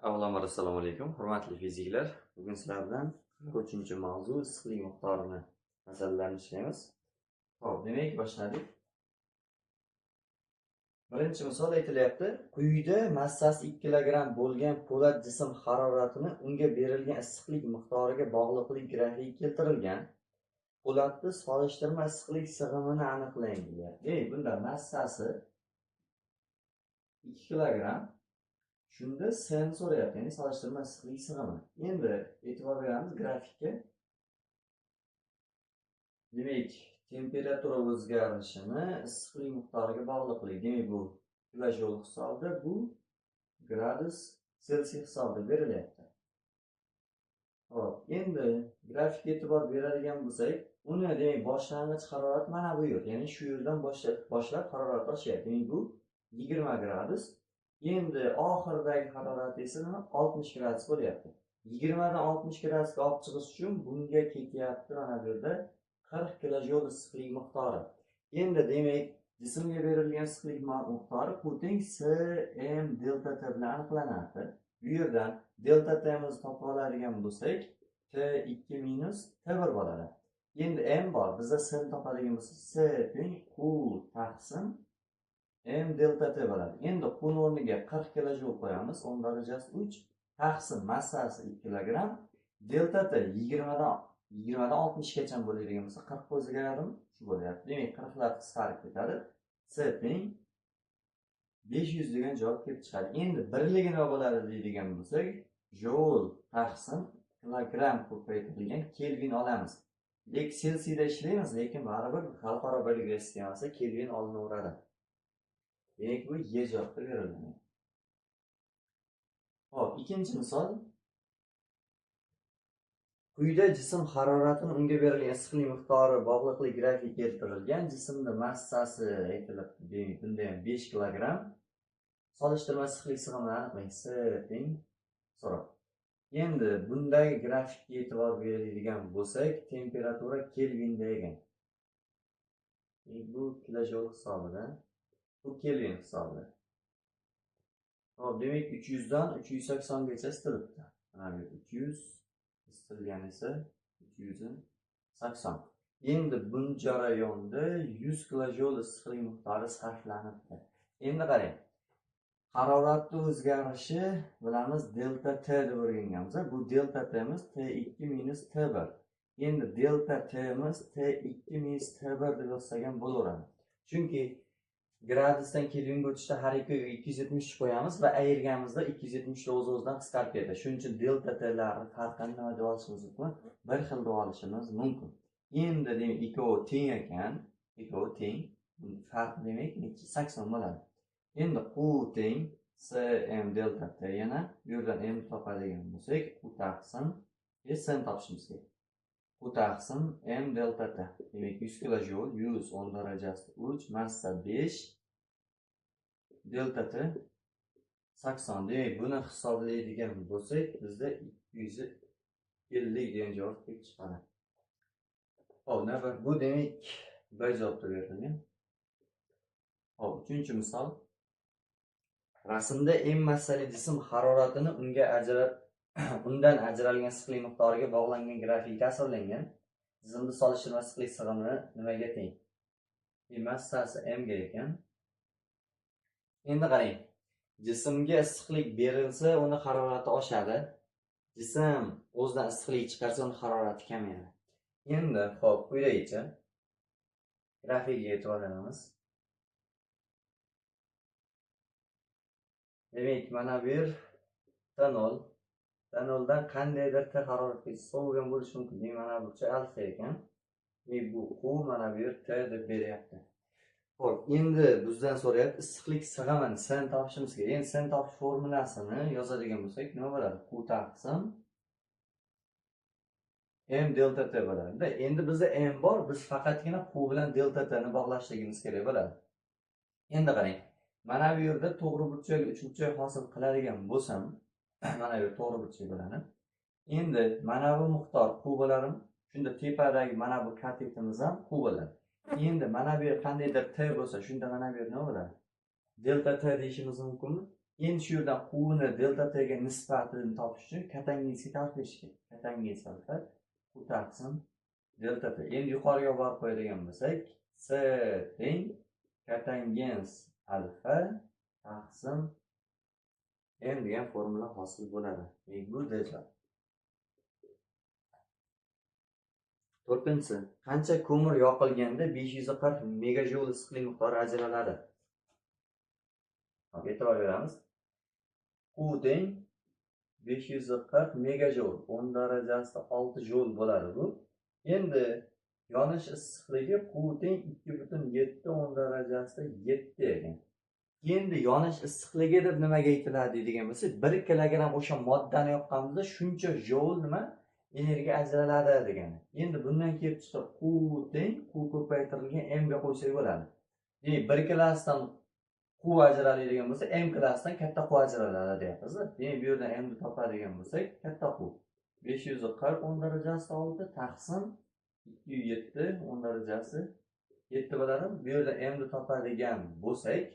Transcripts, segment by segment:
Avvalambor assalomu alaykum, hurmatli fiziklar. Bugun sizlar bilan 43-mavzu issiqlik miqdorini masalalarini ishlaymiz. Xo'p, demak boshladik. Birinchi misol aytilyapti. Quyida massasi 2 kg bo'lgan po'lat jism haroratini unga berilgan issiqlik miqdoriga bog'liqlik grafiki keltirilgan. Po'latni solishtirma issiqlik sig'imini aniqlang deyapti. Bunda massasi 2 kg. Shunda sen so'rayapti, ya'ni solishtirma issiqlik sig'imi. Endi e'tibor beramiz grafikka. Demak, temperatura o'zgarishini issiqlik miqdoriga bog'liqlik. Demak, bu kilojol hisobida, bu gradus Selsiy hisobida berilyapti. Xo'p, endi grafikka e'tibor beradigan bo'lsak, uni demak boshlang'ich harorat mana bu yer, ya'ni shu yerdan boshlab harorat oshyapti. Demak, bu 20 gradus. Endi oxiridagi harorat esa 60 gradus bo'lyapti. 20 dan 60 gradusga olib chiqish uchun bunga ketyapti mana bu yerda 40 kilojol issiqlik miqdori. Endi demak, jismga berilgan issiqlik miqdori Q Cm delta T bilan aniqlanadi. Bu yerdan delta T mizni topib oladigan bo'lsak, T2 minus T1 bo'ladi. Endi M bor, bizda S topadigan bo'lsak, S teng Q taqsim M delta T bo'ladi. Endi Q'ning o'rniga 40 kilojol qo'yamiz, 10 darajasi 3 taqsim massasi 2 kg, delta T 20 dan 60 gacha bo'ladigan bo'lsa 40 o'zgaradimi? Shu bo'lyapti. Demak, 40 lar qisqarib ketadi. S teng 500 degan javob kelib chiqadi. Endi birligi nima bo'ladi deydigan bo'lsak, joule taqsim kilogramm ko'paytirilgan kelvin olamiz. Lekin Selsiyda ishlaymiz, lekin baribir xalqaro belgilash sistemasi kelvin olinaveradi. Demak, bu Y javobda berilgan. Hop, ikkinchi misol. Quyida jism haroratini unga berilgan issiqlik miqdori bog'liqlik grafiki keltirilgan. Jismning massasi aytilibdi. Demak, bunda ham 5 kg. Solishtirma issiqlik sig'imini aniqlang. S teng so'roq. Endi bundagi grafikga e'tibor beradigan bo'lsak, temperatura kelvinda ekan. Bu kilojol hisobida, bu kelvin hisobida. Hop, demak 300 dan 380 gacha isitilibdi. Mana bu 300 isitilgan esa 380. Endi bu jarayonda 100 kilojol issiqlik miqdori sarflanibdi. Endi qarang. Haroratning o'zgarishi bilamiz delta T deb o'rganganmiz. Bu delta T miz T2 minus T1. Endi delta T miz T2 minus T1 deb yozsak ham bo'laveradi. Chunki gradusdan kelvinga o'tishda har ikkiga 270 qo'yamiz va ayirganimizda 270 o'z-o'zidan qisqarib ketadi. Shuning uchun delta T larni farqini nima deb olishimiz mumkin? Bir xil deb olishimiz mumkin. Endi demak, ikkovi teng ekan. Ikkovi teng. Farq demak 80 bo'ladi. Endi Q teng Cm delta T, yana bu yerdan M topadigan bo'lsak, Q taqsim S ni topishimiz kerak. Q taqsim M delta T. Demak, 100 kilojol, 100 10 darajasi 3, massa 5, delta T 80. Demak, buni hisoblaydigan bo'lsak, bizda 250 degan javob kelib chiqadi. Hop, navbat bu demak bir javobda berilgan. Hop, uchinchi misol. Rasmda M massali jism haroratini undan ajralgan issiqlik miqdoriga bog'langan grafik tasvirlangan. Jismni solishtirma issiqlik sig'imi nimaga teng? Massasi M ga ekan. Endi qarang. Jismga issiqlik berilsa, uni harorati oshadi. Jism o'zidan issiqlik chiqarsa, uni harorati kamayadi. Endi xo'p, quyidagicha grafikga e'tibor beramiz. Demak, mana bu yer T0. T0dan qandaydir T haroratga sovigan bo'lishi mumkin. Demak, mana bu alfa ekan. Demak, bu Q, mana bu yer T deb beryapti. Xo'p, endi bizdan so'rayapti issiqlik sig'imini sen topishimiz kerak. Endi sen topish formulasini yozadigan bo'lsak, nima bo'ladi? Q taqsim M delta T bo'ladi. Endi bizda M bor, biz faqatgina Q bilan delta T ni bog'lashligimiz kerak bo'ladi. Endi qarang. Mana bu yerda to'g'ri burchak, uchburchak hosil qiladigan bo'lsam, mana bu to'g'ri burchak bo'ladi. Endi mana bu miqdor Q bo'ladimi? Shunda tepadagi mana bu katetimiz ham Q bo'ladi. Endi mana bu yer qandaydir T bo'lsa, shunda mana bu yer nima bo'ladi? Delta T deyishimiz mumkinmi? Endi shu yerdan quvni delta tga nisbatini topish uchun katangensga tarif berish kerak. Katangens alfa q taqsim delta t. Endi yuqoriga borib qo'yadigan bo'lsak, c teng katangens alfa taqsim m degan formula hosil bo'ladi. Bu dejal. To'rtinchisi, qancha ko'mir yoqilganda 540 megajoule issiqlik miqdori ajraladi? E'tibor beramiz. Q teng 540 megajoule 10 darajasida 6 joule bo'ladi bu. Endi yonish issiqligi Q teng 2,7 10 darajasida 7 ekan. Endi yonish issiqligi deb nimaga aytiladi degan bo'lsa, 1 kilogramm o'sha moddani yoqqanimizda shuncha joule nima energiya ajraladi degani. Endi bundan kelib chiqib Q teng Q ko'paytirilgan m ga qo'ysak bo'ladi. Demak, 1 klassdan Q ajraladigan bo'lsa, m klassdan katta Q ajraladi deyapmiz. Demak, bu yerdan m ni topadigan bo'lsak, katta Q 540 10 darajasi 6 taqsim 207 10 darajasi 7 bo'ladi. Bu yerda m ni topadigan bo'lsak,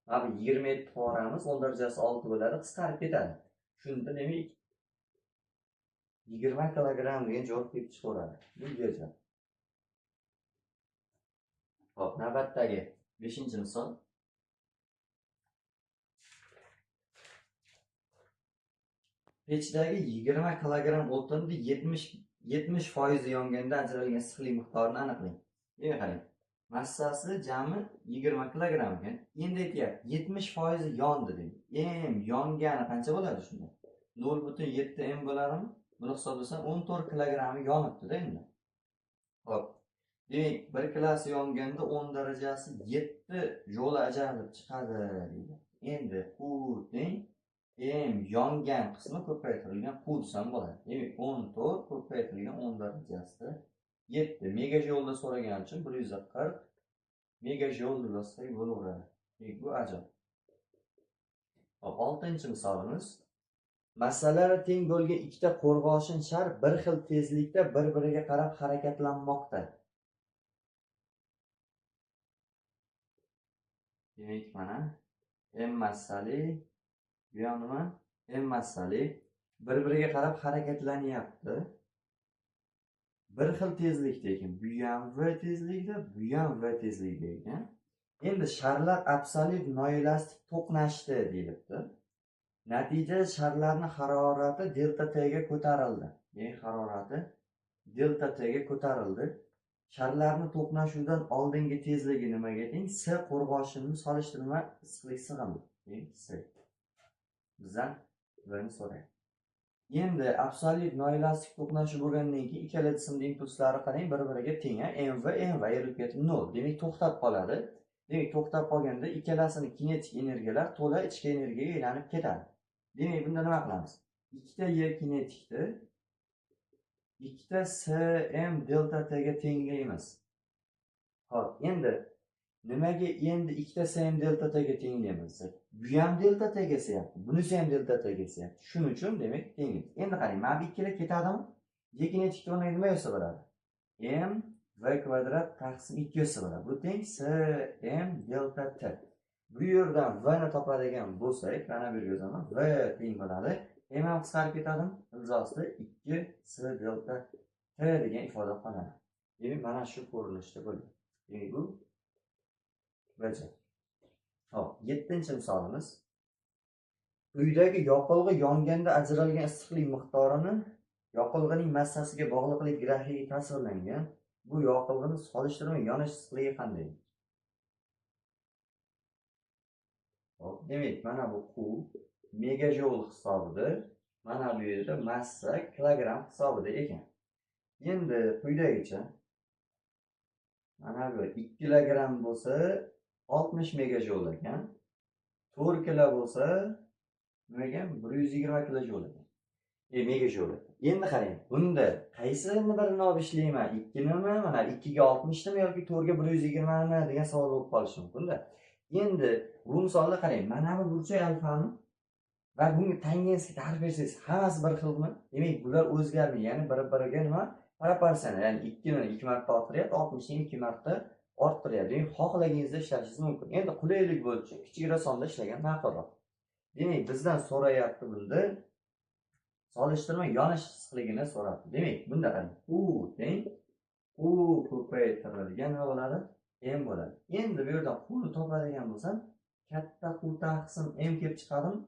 mana 27 qoramiz 10 darajasi 6 bo'ladi, qisqarib ketadi. Shunda demak 20 kilogramm degan javob kelib chiqaveradi. Bu dejal. Xo'p, navbatdagi 5-misol. Pechdagi 20 kilogramm o'tinni 70% yonganda ajralgan issiqlik miqdorini aniqlang. Demak, qarang. Massasi jami 20 kilogramm ekan. Endi aytyapti, 70% yondi dedik. M yongani qancha bo'ladi shunda? 0,7 m bo'ladimi? Buni hisoblasam 14 kilogrammi yonibdi-da endi. Xo'p. Demak, 1 klass yonganda 10 darajasi 7 joule ajralib chiqadi deydi. Endi Q teng m yongan qismi ko'paytirilgan Q desam bo'ladi. Demak, 14 ko'paytirilgan 10 darajasida 7 megajoule so'ragan uchun 140 megajoule deb yozsak bo'laveradi. Demak, bu ajoyib. Hop, 6-misolimiz. Massalari teng bo'lgan ikkita qo'rg'oshin shar bir xil tezlikda bir-biriga qarab harakatlanmoqda. Demak, mana m massali, bu ham nima? M massali bir-biriga qarab harakatlanyapti. Bir xil tezlikda ekan. Bu ham v tezlikda, bu ham v tezlikda ekan. Endi sharlar absolyut noelastik to'qnashdi deyilibdi. Natijada sharlarning harorati delta t ga ko'tarildi. Ya'ni harorati delta t ga ko'tarildi. Sharlarning to'qnashuvdan oldingi tezligi nimaga teng? S qo'rg'oshinni solishtirma issiqlik sig'imi. S. Bizdan buni so'raydi. Endi absolyut noelastik to'qnashuv bo'lgandan keyin ikkala jismning impulslari qarang bir-biriga teng, mv ayirilib ketib 0. Demak, to'xtab qoladi. Demak, to'xtab qolganda ikkalasining kinetik energiyalar to'la ichki energiyaga aylanib ketadi. Demak, bunda nima qilamiz? Ikkita y kinetikni ikkita sm delta t ga tenglaymiz. Xo'p, endi nimaga endi ikkita sm delta t ga tenglaymiz? Bu ham delta t ga sezyapti, bunisi ham delta t ga sezyapti. Shuning uchun demak tenglaymiz. Endi qarang, mana bu ikkilar ketadimi? Y kinetikni o'rniga nima yozsa bo'ladi? M v kvadrat taqsim 2 yozsa bo'ladi. Bu teng sm delta t. Bu yerdan v ni topadigan bo'lsak, mana bu yerga yozaman. V teng bo'ladi. M ham qisqarib ketadimi? Ilzosida 2 s delta t degan ifoda qoladi. Demak, mana shu ko'rinishda bo'ladi. Demak, bu bajar. Hop, 7-misolimiz. Uydagi yoqilg'i yonganda ajralgan issiqlik miqdorini yoqilg'ining massasiga bog'liqlik grafiki tasvirlangan. Bu yoqilg'ini solishtirma yonish issiqligi qanday? Hop, demak, mana bu Q megajoule hisobida, mana bu yerda massa kilogramm hisobida ekan. Endi quyidagicha mana bu 2 kilogramm bo'lsa 60 megajoule ekan. 4 kilo bo'lsa nima ekan? 120 kilojoule ekan. Megajoule. Endi qarang, bunda qaysini birini olib ishlayman? 2 nimi? Mana 2 ga 60 nimi yoki 4 ga 120 nimi degan savol bo'lib qolishi mumkin-da. Endi bu misolda qarang, mana bu burchak alfani va bunga tangensga tarif bersangiz, hammasi bir xilmi? Demak, bular o'zgarmaydi. Ya'ni bir-biriga nima? Proporsional. Ya'ni 2 ni 2 marta orttiryapti, 60 ni 2 marta orttiryapti. Demak, xohlaganingizda ishlashingiz mumkin. Endi qulaylik bo'yicha kichikroq sonda ishlagan ma'qulroq. Demak, bizdan so'rayapti bunda solishtirma yonish issiqligini so'rabdi. Demak, bunda qarang. U teng u ko'paytirilgan nima bo'ladi? M bo'ladi. Endi bu yerdan quni topadigan bo'lsam, katta qu taqsim M kelib chiqadimi?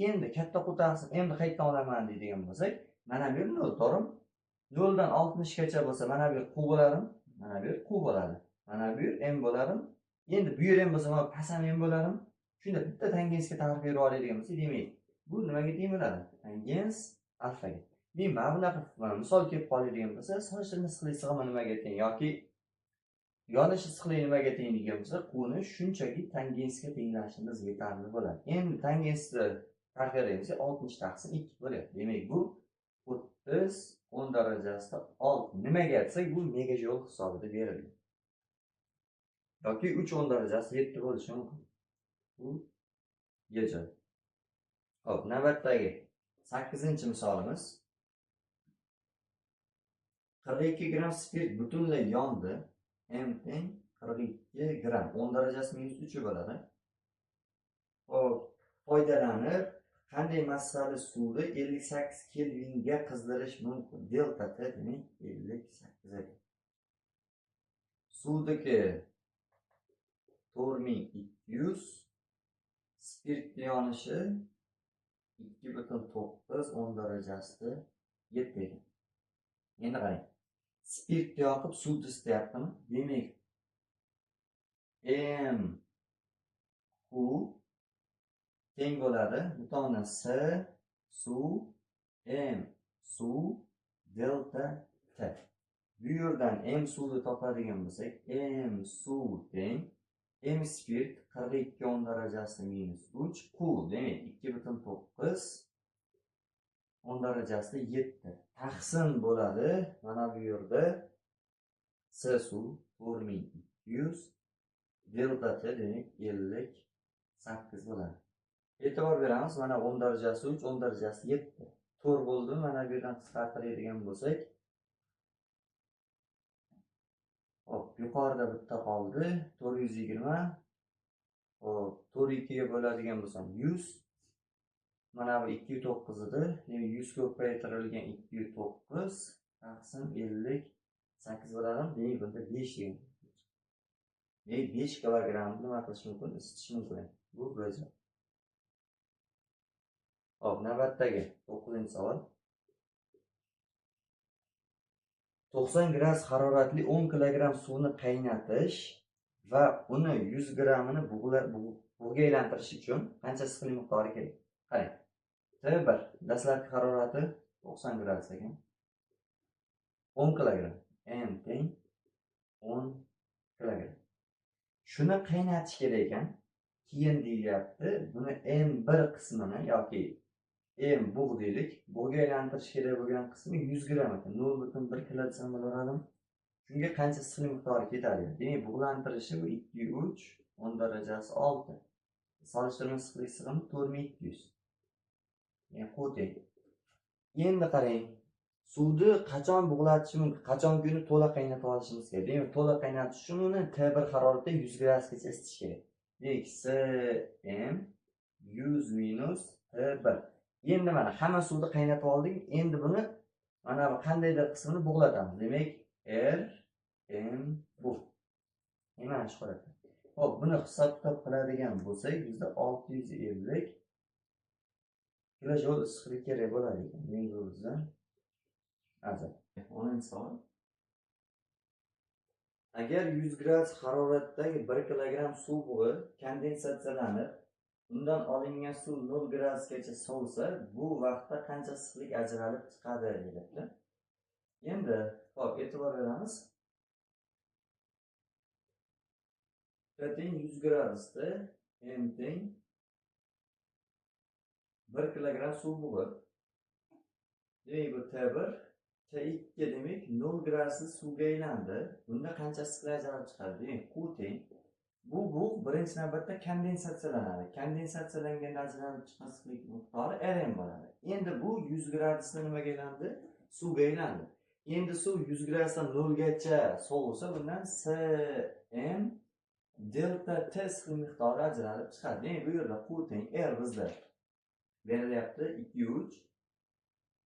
Endi katta qu taqsim M ni qayerdan olaman deydigan bo'lsak, mana bu yer 0, to'g'rimi? 0 dan 60 gacha bo'lsa, mana bu yer qu bo'ladimi? Mana bu yer qu bo'ladi. Mana bu yer M bo'ladimi? Endi bu yer M bo'lsa, mana pasam M bo'ladimi? Shunda bitta tangensga ta'rif berib oladigan bo'lsak, demak, bu nimaga teng bo'ladi? Tangens alfaga. Demak, mana bunaqa misol kelib qoladigan bo'lsa, solishtirma issiqlik sig'imi nimaga teng yoki yonish issiqligi nimaga teng degan bo'lsa, quni shunchaki tangensga tenglashimiz yetarli bo'ladi. Endi tangensni ta'rif beramiz, 60 taqsim 2 bo'lyapti. Demak, bu 30 10 darajasida 6. Nimaga desak, bu megajoul hisobida berilgan. Yoki 3 10 darajasida 7 bo'lishi mumkin. Bu megajoul. Xo'p, navbatdagi 8-misolimiz. 42 gram spirt butunlay yondi. M teng 42 gram. 10 darajasi -3 bo'ladi. Xo'p, foydalanib qanday massali suvni 58 kelvinga qizdirish mumkin? Delta T demak 58. Suvdagi 4200 spirt yonishi 2,9 10 darajasida 7 ekan. Endi qarang. Spirt yoqib suvni isitayaptimi? Demak, M Q teng bo'ladi. Bu tomondan S suv M suv delta T. Bu yerdan M suvni topadigan bo'lsak, M suv teng M spirt 42 10 darajasida -3 Q demak 2,9 10 darajasida 7 taqsim bo'ladi. Mana bu yerda S suv 4200 delta T demak 58 bo'ladi. E'tibor beramiz, mana 10 darajasi 3 10 darajasi 7 to'r bo'ldi. Mana bu yerdan qisqartiradigan bo'lsak, hop, yuqorida bitta qoldi 420. Hop, 4 2 ga bo'ladigan bo'lsam 100. Mana bu 209 edi. Demak 100 ko'paytirilgan 209 taqsim 58 bo'ladi. Demak bunda 5 degan. Demak 5 kilogramm nima qilish mumkin? Isitish mumkin. Bu bo'yicha. Hop, navbatdagi 9-savol. 90 gradus haroratli 10 kilogramm suvni qaynatish va uni 100 grammini bug'ga aylantirish uchun qancha issiqlik miqdori kerak? Qarang. T1 dastlabki harorati 90 gradus ekan. 10 kilogramm. M teng 10 kilogramm. Shuni qaynatish kerak ekan. Keyin deyilyapti, buni M1 qismini yoki M bug' deylik, bug'ga aylantirish kerak bo'lgan qismi 100 gramm ekan. 0,1 kg desam bo'laveradimi? Shunga qancha issiqlik miqdori ketadi? Demak, bug'lantirishi bu 2 3 10 darajasi 6. Solishtirma issiqlik sig'imi 4200. Yani qo'ting. Endi qarang. Suvni qachon bug'latish mumkin? Qachon kuni to'la qaynatib olishimiz kerak. Demak, to'la qaynatish uchun uni T1 haroratda 100 gradusgacha isitish kerak. Demak, Cm 100 minus T1. Endi mana hamma suvni qaynatib oldik. Endi buni mana bu qandaydir qismini bug'latamiz. Demak, R M bu. Mana shu holatda. Xo'p, buni hisob-kitob qiladigan bo'lsak, bizda 650 kilojoul issiqlik kerak bo'ladi ekan. Demak, bu bizdan azal. 10-savol. Agar 100 gradus haroratdagi 1 kilogramm suv bug'i kondensatsiyalanib, undan olingan suv 0 gradusgacha sovisa, bu vaqtda qancha issiqlik ajralib chiqadi deyapti. Endi, hop, e'tibor beramiz. T teng 100 gradusda M teng 1 kilogramm suv bug'i. Demak, bu T1 T2 demak 0 gradusli suvga aylandi. Bunda qancha issiqlik ajralib chiqadi? Demak, Q teng. Bu bug' birinchi navbatda kondensatsiyalanadi. Kondensatsiyalanganda ajralib chiqqan issiqlik miqdori Rm bo'ladi. Endi bu 100 gradusda nimaga aylandi? Suvga aylandi. Endi suv 100 gradusdan 0 gacha sovisa, bundan m delta t issiqlik miqdori ajralib chiqadi. Demak, bu yerda Q teng R bizda berilyapti 2,3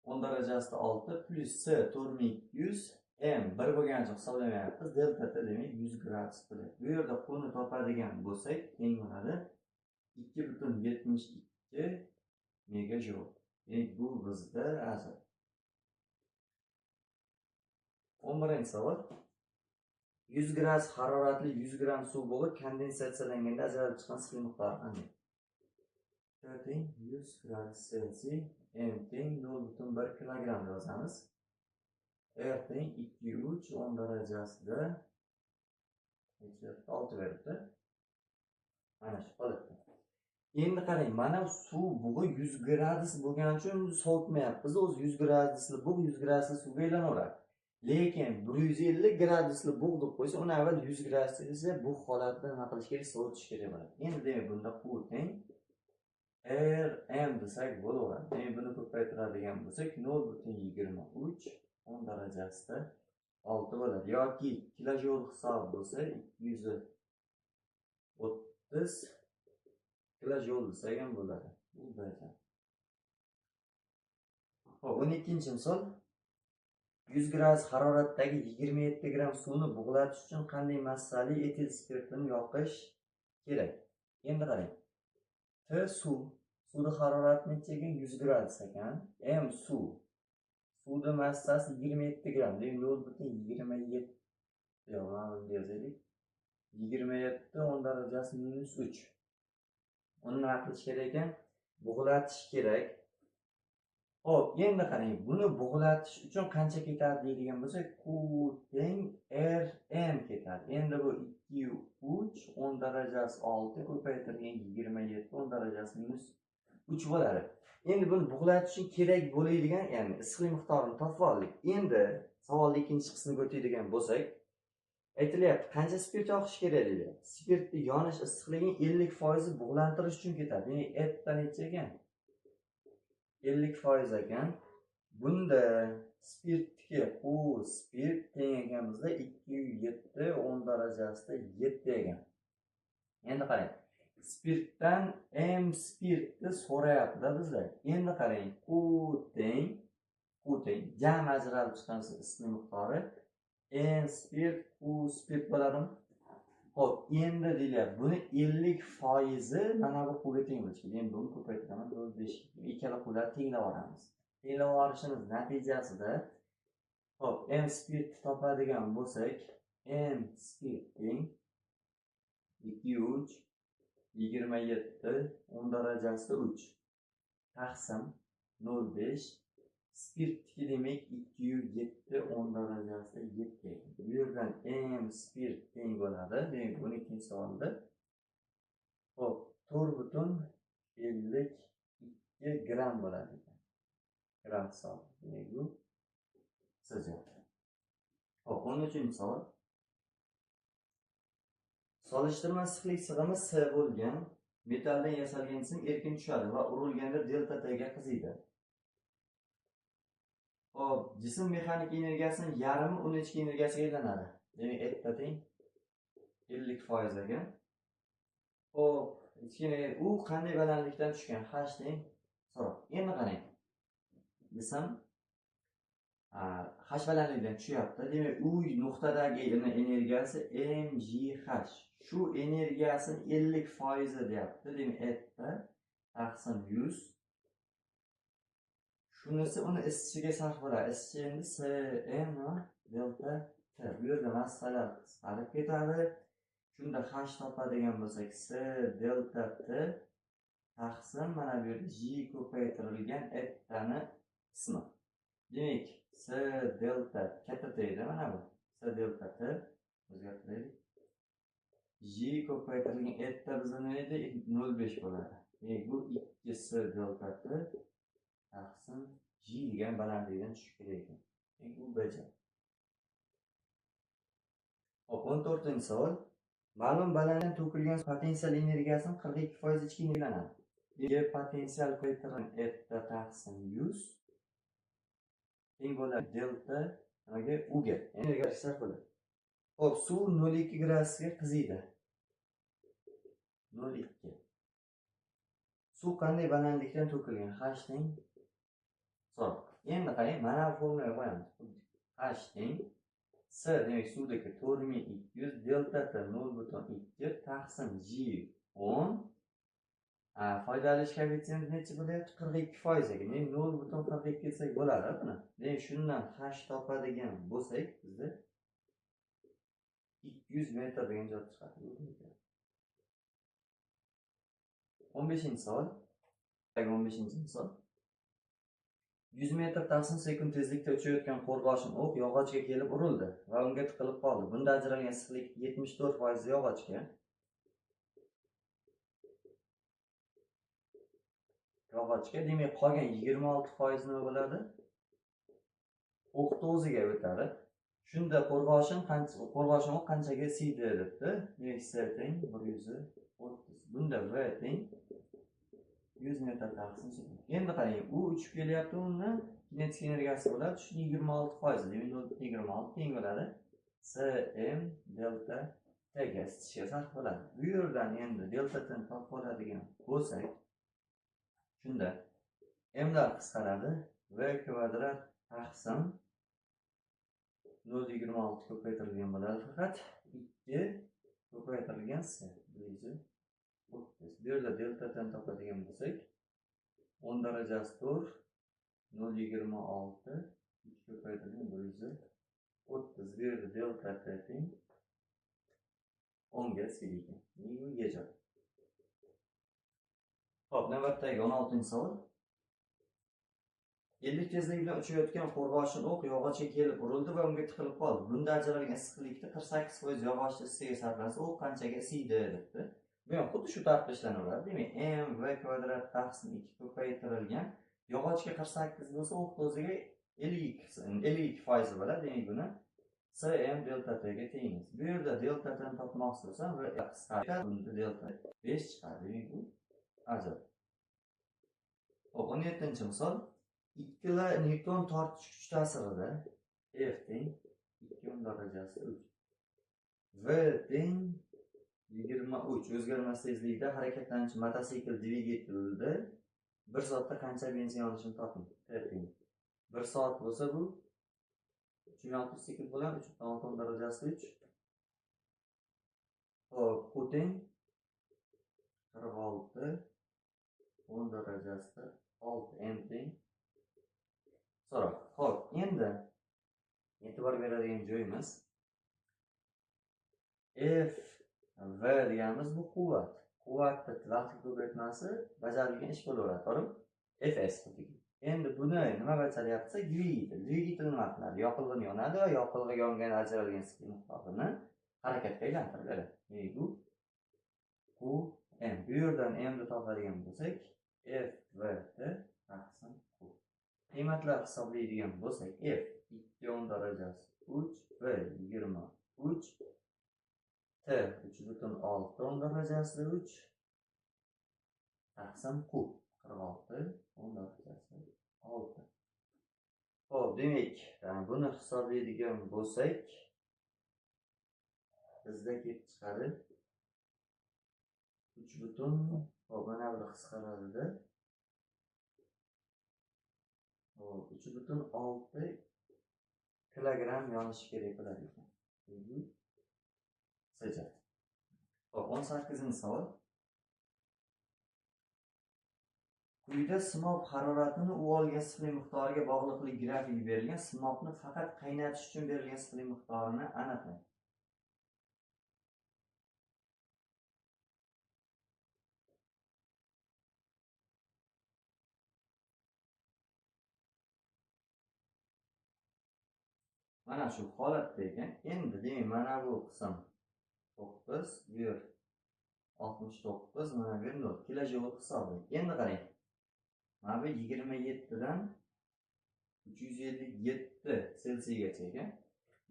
10 darajasida 6 plus C 4200 M 1 bo'lganicha hisoblamayapmiz. Delta T demak 100 gradus bo'ladi. Bu yerda Qni topadigan bo'lsak, teng bo'ladi 2,72 megajoule. Demak, bu bizda ajr. 11-savol. 100 gradus haroratli 100 gram suv bo'lib kondensatsiyalanganda ajralib chiqqan issiqlik miqdori qanday? T teng 100 gradus Celsiy, M teng 0,1 kilogramm yozamiz. R teng 2,3 10 darajasida 6 beribdi. Mana shu holatda. Endi qarang, mana suv bug'i 100 gradus bo'lgani uchun sovutmayapmiz. O'zi 100 gradusli bug' 100 gradusli suvga aylanaveradi. Lekin 150 gradusli bug' deb qo'ysa, uni avval 100 gradus esa bu holatda nima qilish kerak? Sovutish kerak bo'ladi. Endi demak, bunda Q teng R M desak bo'laveradi. Demak, buni ko'paytiradigan bo'lsak 0,23 10 darajasida 6 bo'ladi. Yoki kilojoule hisobi bo'lsa 230 kilojoule desak ham bo'ladi. Bu bajan. Xo'p, 12-misol. 100 gradus haroratdagi 27 gram suvni bug'latish uchun qanday massali etil spirtini yoqish kerak? Endi qarang. T suv. Suvning harorati necha ekan? 100 gradus ekan. M suv. Suvning massasi 27 gram. Demak, 0,27. Yo'q, mana buni yozaylik. 27 10 darajasi -3. Uni nima qilish kerak ekan? Bug'latish kerak. Xo'p, endi qarang, buni bug'latish uchun qancha ketadi deydigan bo'lsak, Q teng R M ketadi. Endi bu 2 3 10 darajasi 6 ko'paytirilgan 27 10 darajasi -3 bo'ladi. Endi buni bug'latish uchun kerak bo'ladigan, ya'ni issiqlik miqdorini topib oldik. Endi savolning ikkinchi qismiga o'tadigan bo'lsak, aytilyapti, qancha spirt yoqish kerak deydi. Spirtning yonish issiqligining 50% bug'lantirish uchun ketadi. Ya'nietta necha ekan? 50% ekan. Bunda spirtga u spirt teng ekan bizda 2,7 10 darajasida 7 ekan. Endi qarang. Spirtdan M spirtni so'rayapti bizlar. Endi qarang, Q teng jam ajralib chiqqan issiqlik miqdori N spirt Q spirt bo'ladimi? Xo'p, endi deylar, buni 50% mana bu quvga teng bo'lishi kerak. Endi buni ko'paytiraman, 5 ikkala quvlarni tenglab olamiz. Tenglab olishimiz natijasida xo'p, M spirt topadigan bo'lsak, M spirt teng 2,3 27 10 darajasida 3 taqsim 0,5 spirtniki demak 2,7 10 darajasida 7. Bu yerdan M spirt teng bo'ladi. Demak, 12-savolda xo'p 4,52 gram bo'ladi ekan. Gram hisobi. Demak, bu sizga. Xo'p, 13-savol. Solishtirma issiqlik sig'imi S bo'lgan metalldan yasalgan jism erkin tushadi va urilganda delta T ga qiziydi. Xo'p, jism mexanik energiyasining yarmi uning ichki energiyasiga aylanadi. Demak,etta teng 50% ekan. Xo'p, ichki energiya u qanday balandlikdan tushgan? H teng so'roq. Endi qarang. Jism H balandlikdan tushyapti. Demak, u nuqtadagi energiyasi mgh. Shu energiyasini 50% deyapti. Demak, etta taqsim 100. Shunisi uni isishiga sarf bo'ladi. Isishi endi Cm delta T. Bu yerda massalar qisqarib ketadi. Shunda H topadigan bo'lsak, C delta T taqsim mana bu yerda J ko'paytirilgan ettani qismi. Demak, C delta katta T edi mana bu. C delta T o'zgartiraylik. J ko'paytirilgan etta bizda nima edi? 0,5 bo'ladi. Demak, bu 2C delta T taqsim J degan balandlikdan tushib kerak ekan. Demak, bu baja. Hop, 14-savol. Ma'lum balandlikdan to'kilgan potensial energiyasining 42% ichki energiyalanadi. Demak, potensial ko'paytirilgan etta taqsim 100 teng bo'ladi delta nimaga? U ga. Energiya sarf bo'ladi. Hop, suv 0,2 gradusga qiziydi. 0,2. Suv qanday balandlikdan to'kilgan? H teng so'roq. Endi qarang, mana bu formulaga qo'yamiz. H teng S demak suvdagi 4200 delta T 0,2 taqsim J 10. Foydalanish koeffitsiyenti necha bo'lyapti? 42% ekan. Demak 0,42 desak bo'ladi buni. Demak shundan H topadigan bo'lsak, bizda 200 metr degan javob chiqadi. 15-savol. 15-misol. 100 metr taqsim sekund tezlikda uchayotgan qo'rg'oshin o'q yog'ochga kelib urildi va unga tiqilib qoldi. Bunda ajralgan issiqlik 74% yog'ochga. Demak, qolgan 26% nima bo'ladi? O'qni o'ziga o'tadi. Shunda qo'rg'oshin o'q qanchaga siydi debdi. Demak, S teng 130. Bunda V teng 100 metr taqsim sekund. Endi qarang, u uchib kelyapti, uni kinetik energiyasi bo'ladi. Shu 26%, demak 0,26 teng bo'ladi. Cm delta T ga isitishga sarf bo'ladi. Bu yerdan endi delta T ni topib oladigan bo'lsak, shunda m lar qisqaradi. V kvadrat taqsim 0,26 ko'paytirilgan bo'ladi. Faqat 2 ko'paytirilgan S. Bu yerda delta T ni topadigan bo'lsak, 10 darajasi 4, 0,26, 2 ko'paytirilgan 130. Bu yerda delta T teng 10 ga siyligi. Bu yechadi. Xo'p, navbatdagi 16-savol. 50 tezlik bilan uchayotgan qo'rg'oshin o'q yog'ochga kelib urildi va unga tiqilib qoldi. Bunda ajralgan issiqlikda 48% yog'ochni issiqga sarflansa, o'q qanchaga siydi debdi. Bu ham xuddi shu tartibda ishlanaveradi. Demak, m v kvadrat taqsim 2 ko'paytirilgan yog'ochga 48 bo'lsa, o'q o'ziga 52% bo'ladi. Demak, buni Cm delta T ga tengmiz. Bu yerda delta T ni topmoqchi bo'lsam, v qisqaradi. Bunda delta 5 chiqadi. Demak, bu ajab. Hop, 17-misol. 2 newton tortish kuchi ta'sirida F teng 2 darajasi 3. V teng 23 o'zgarmas tezlikda harakatlanuvchi mototsikl dvigatelida 1 soatda qancha benzin olishini toping. T teng 1 soat bo'lsa, bu 360 sekund bo'ladi. 3.6 darajasi 3. Hop, Q teng 46 10 darajasida 6 m teng so'roq. Xo'p, endi e'tibor beradigan joyimiz F V deganimiz bu quvvat. Quvvatni vaqtli ko'paytmasi bajarilgan ish bo'laveradi, to'g'rimi? Fs dedik. Endi buni nima bajaryapsa, dvigatel. Dvigatel nima qiladi? Yoqilg'ini yonadi va yoqilg'i yongan ajralgan issiqlik miqdorini harakatga aylantirib beradi. Bu Qm. Bu yerdan m ni topadigan bo'lsak, F V T taqsim Q. Qiymatlar hisoblaydigan bo'lsak, F 2 darajasi 3, V 23, T 3.6 darajasi 3, taqsim Q 46 10 darajasi 6. Xo'p, demak, buni hisoblaydigan bo'lsak, bizda kelib chiqadi 3. Hop, mana bu qisqaradida 3.6 kilogramm yonishi kerak bo'ladi ekan. Sijat. Hop, 18-savol. Quyida sinop haroratini u olgan issiqlik miqdoriga bog'liqlik grafiki berilgan. Sinopni faqat qaynatish uchun berilgan issiqlik miqdorini aniqlang. Mana shu holatda ekan. Endi demak, mana bu qism 9, bu yer 69, mana bu yer 0 kilojoule hisobli. Endi qarang. Mana bu 27 dan 357 Selsigacha ekan.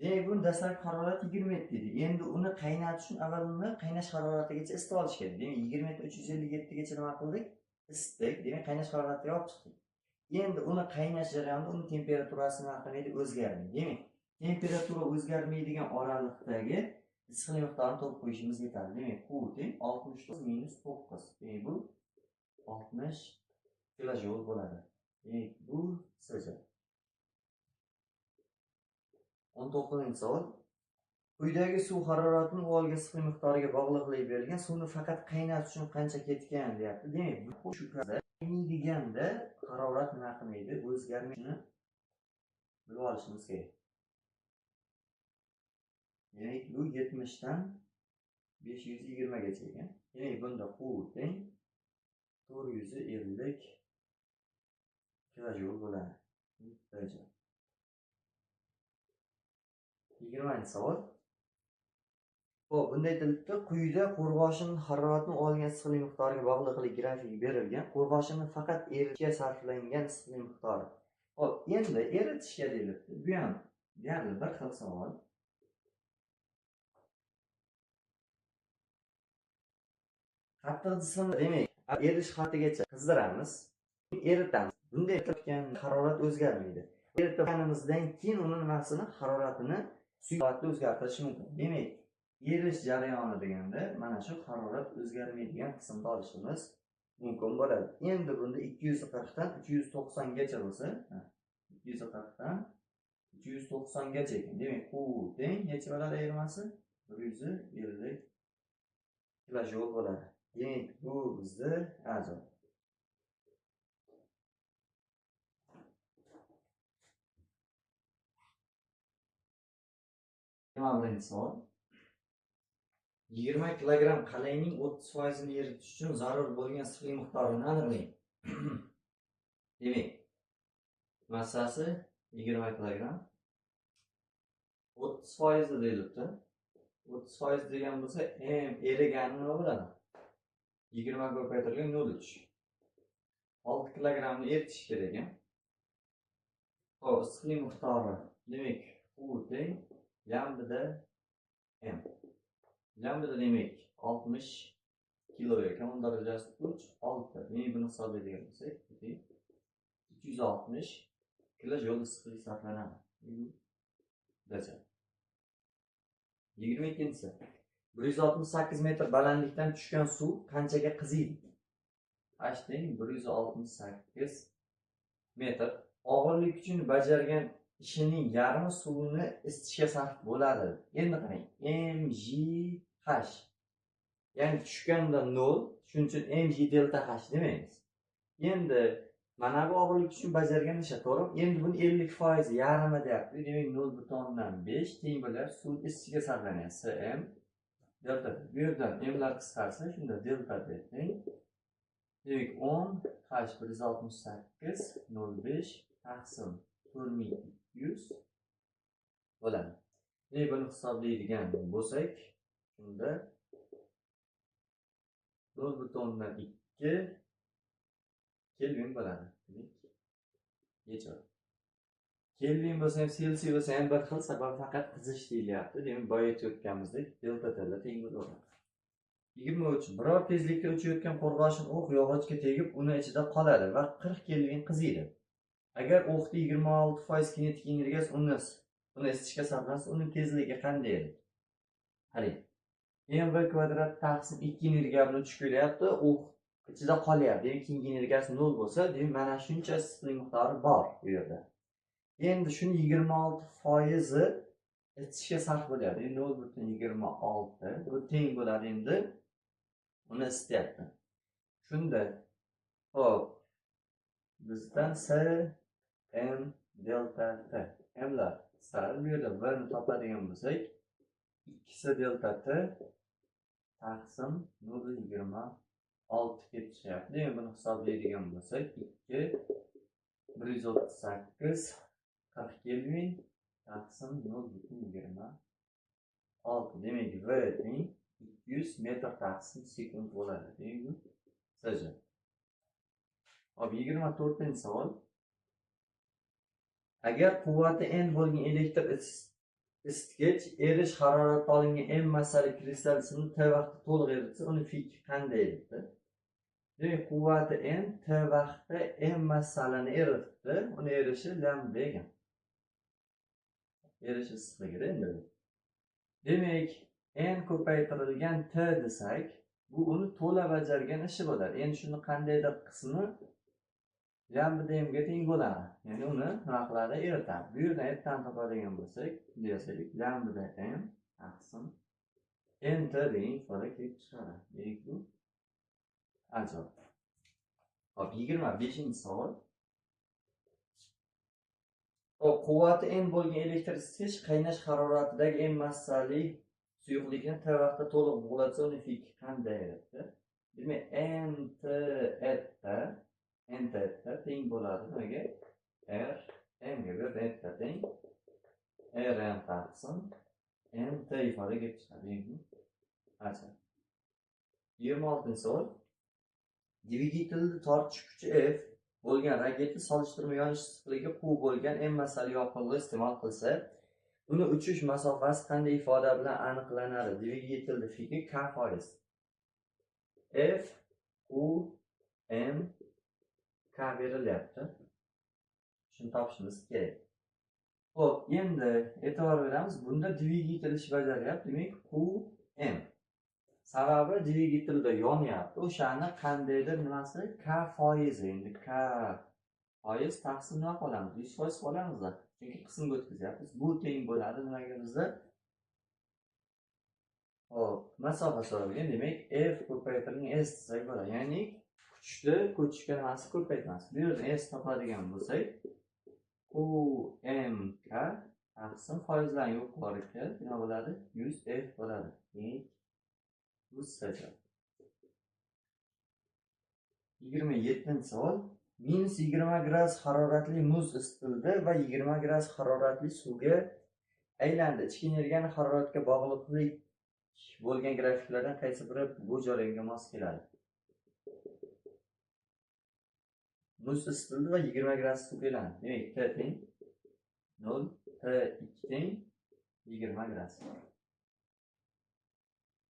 Demak, bu dastlabki harorat 27 edi. Endi uni qaynatish uchun avval uni qaynash haroratigacha isitib olish kerak. Demak, 27 357 gacha nima qildik? Isitdik. Demak, qaynash haroratiga olib chiqdik. Endi uni qaynash jarayonida uni temperaturasi nima qilmaydi? O'zgarmaydi. Demak, temperatura o'zgarmaydigan oralikdagi issiqlik miqdorini topib qo'yishimiz yetadi. Demak, Q teng 69 minus 9. Demak, bu 60 kilojoule bo'ladi. Demak, bu SJ. 19-savol. Quyidagi suv haroratining uvolgan issiqlik miqdoriga bog'liqligi berilgan. Suvni faqat qaynatish uchun qancha ketgan deyapti. Demak, bu shu qaynaydiganda harorat nima qilmaydi? O'zgarmaydi. Bilib olishimiz kerak. Demak, bu 70 dan 520 gacha ekan. Demak, bunda Q teng 450 kilojoule bo'ladi. 20-savol. Xo'p, bunda aytilibdi, quyida qo'rg'oshin haroratini olgan issiqlik miqdoriga bog'liqlik grafiki berilgan. Qo'rg'oshinni faqat eritishga sarflangan issiqlik miqdori. Xo'p, endi eritishga deyilibdi. Bu ham deyarli bir xil savol. Qattiq jismni demak, erish xattigacha qizdiramiz, eritamiz. Bunda aytilgan harorat o'zgarmaydi. Eritganimizdan keyin uni nimasini, haroratini suyuqlikda o'zgartirish mumkin. Demak, erish jarayoni deganda mana shu harorat o'zgarmaydigan qismda olishimiz mumkin bo'ladi. Endi bunda 240 dan 390 gacha bo'lsa, 240 dan 390 gacha ekan. Demak, Q teng necha bo'ladi ayirmasi? 150 kilojoule bo'ladi. Demak, bu bizni ajoyib. Birinchi savol. 20 kilogramm qalayning 30% ni eritish uchun zarur bo'lgan issiqlik miqdorini aniqlang. Demak, massasi 20 kilogramm. 30% deyilibdi. 30% degan bo'lsa, erigani nima bo'ladi? 20 ga ko'paytirilgan 0,3. 6 kilogrammni eritish kerak ekan. Xo'p, issiqlik miqdori. Demak, U teng lambda m. Lambda demak 60 kilo ekan. 10 darajasi 3, 6. Demak, buni hisoblaydigan bo'lsak, 360 kilojoule issiqlik sarflanadi. Gacha. 22-si. 168 metr balandlikdan tushgan suv qanchaga qiziydi? H teng 168 metr. Og'irlik uchun bajargan ishining yarmi suvni isitishga sarf bo'ladi. Endi qarang, mgh. Ya'ni tushganda 0, shuning uchun mg delta h demaymiz. Endi mana bu og'irlik uchun bajargan ishi, to'g'ri? Endi buni 50% yarmi deyapti. Demak, 0,5 teng bo'lar suv isitishga sarflangan cm delta. Bu yerdan mlar qisqarsa, shunda delta teng. Demak, 10 h 168 0,5 taqsim 4200 bo'ladi. Demak, buni hisoblaydigan bo'lsak, shunda 0,2 kelvin bo'ladi. Yechadi. Kelvin bo'lsa ham, Celsius bo'lsa ham bir xil, sababi faqat qizish deyilyapti. Demak, boya aytayotganimizdek delta tilla teng bo'ladi. 23. Biror tezlikda uchayotgan qo'rg'oshin o'q yog'ochga tegib, uni ichida qoladi va 40 kelvin qiziydi. Agar o'qning 26% kinetik energiyasi uni isitishga sarflansa, uning tezligi qanday edi? Qarang. mv kvadrat taqsim 2 energiya bilan tushib kelyapti, o'q ichida qolyapti. Demak, kinetik energiyasi 0 bo'lsa, demak, mana shuncha issiqlik miqdori bor bu yerda. Endi shuni 26% isitishga sarf bo'lyapti. 0,26 bu teng bo'ladi endi uni isityapti. Shunda hop bizdan S m delta t. Mlar sal bu yerda 1 ni topadigan bo'lsak, 2 delta t taqsim 0,26 kelib chiqyapti. Demak, buni hisoblaydigan bo'lsak, 2 138 40 kelvin taqsim 0,26. Demak, V teng 200 metr taqsim sekund bo'ladi. Demak, SJ. Hop, 24-savol. Agar quvvati n bo'lgan elektr isitgich erish harorati olingan m massali kristall simni t vaqtda to'liq eritsa, uni fik qanday eritdi? Demak, quvvati n t vaqtda m massalani eritdi, uni erishi lambda ekan. erish issiqligida endi. Demak, n ko'paytirilgan t desak, bu uni to'la bajargan ishi bo'ladi. Endi shuni qandaydir qismi lambda mga teng bo'ladi. Ya'ni uni nima qiladi? Eritadi. Bu yerdan ertani topadigan bo'lsak, desak, lambda m taqsim n t degan ifoda kelib chiqadi. Demak, bu ajoyib. Hop, 25-savol. Quvvati n bo'lgan elektrsiz qaynash haroratidagi n massali suyuqlikni t vaqtda to'liq bug'latsa, uni fiki qanday debdi? Demak, n t teng bo'ladi nimaga? R m ga bir n teng r m taqsim n t ifoda kelib chiqadi. Acha. 26-savol. Dvigatelni tortish kuchi F bo'lgan raketa solishtirma yonish issiqligi Q bo'lgan n massali yoqilg'i iste'mol qilsa, uni uchish masofasi qanday ifoda bilan aniqlanadi? Dvigatelni fiki K foiz. F, Q, M, K berilyapti. Shuni topishimiz kerak. Xo'p, endi e'tibor beramiz. Bunda dvigatel ish bajaryapti. Demak, Q, M. Sababi dvigatelda yonyapti. O'shani qandaydir nimasi K foizi. Endi K foiz taqsim nima qolamiz? 100% qolamiz-da. Chunki qismga o'tkazyapmiz. Bu teng bo'ladi nimaga bizda? Hop, masofa so'ralgan. Demak, F ko'paytirilgan S desak bo'ladi. Ya'ni kuchni ko'chishga nimasi ko'paytamiz. Bu yerdan S topadigan bo'lsak, Q M K taqsim foizlarni yo'q qilib nima bo'ladi? 100 F bo'ladi. Bu sajab. 27-savol. -20 gradus haroratli muz isitildi va 20 gradus haroratli suvga aylandi. Ichki energiyani haroratga bog'liqlik bo'lgan grafiklardan qaysi biri bu jarayonga mos keladi? Muz isitildi va 20 gradus suvga aylandi. Demak, T teng 0, T 2 teng 20 gradus.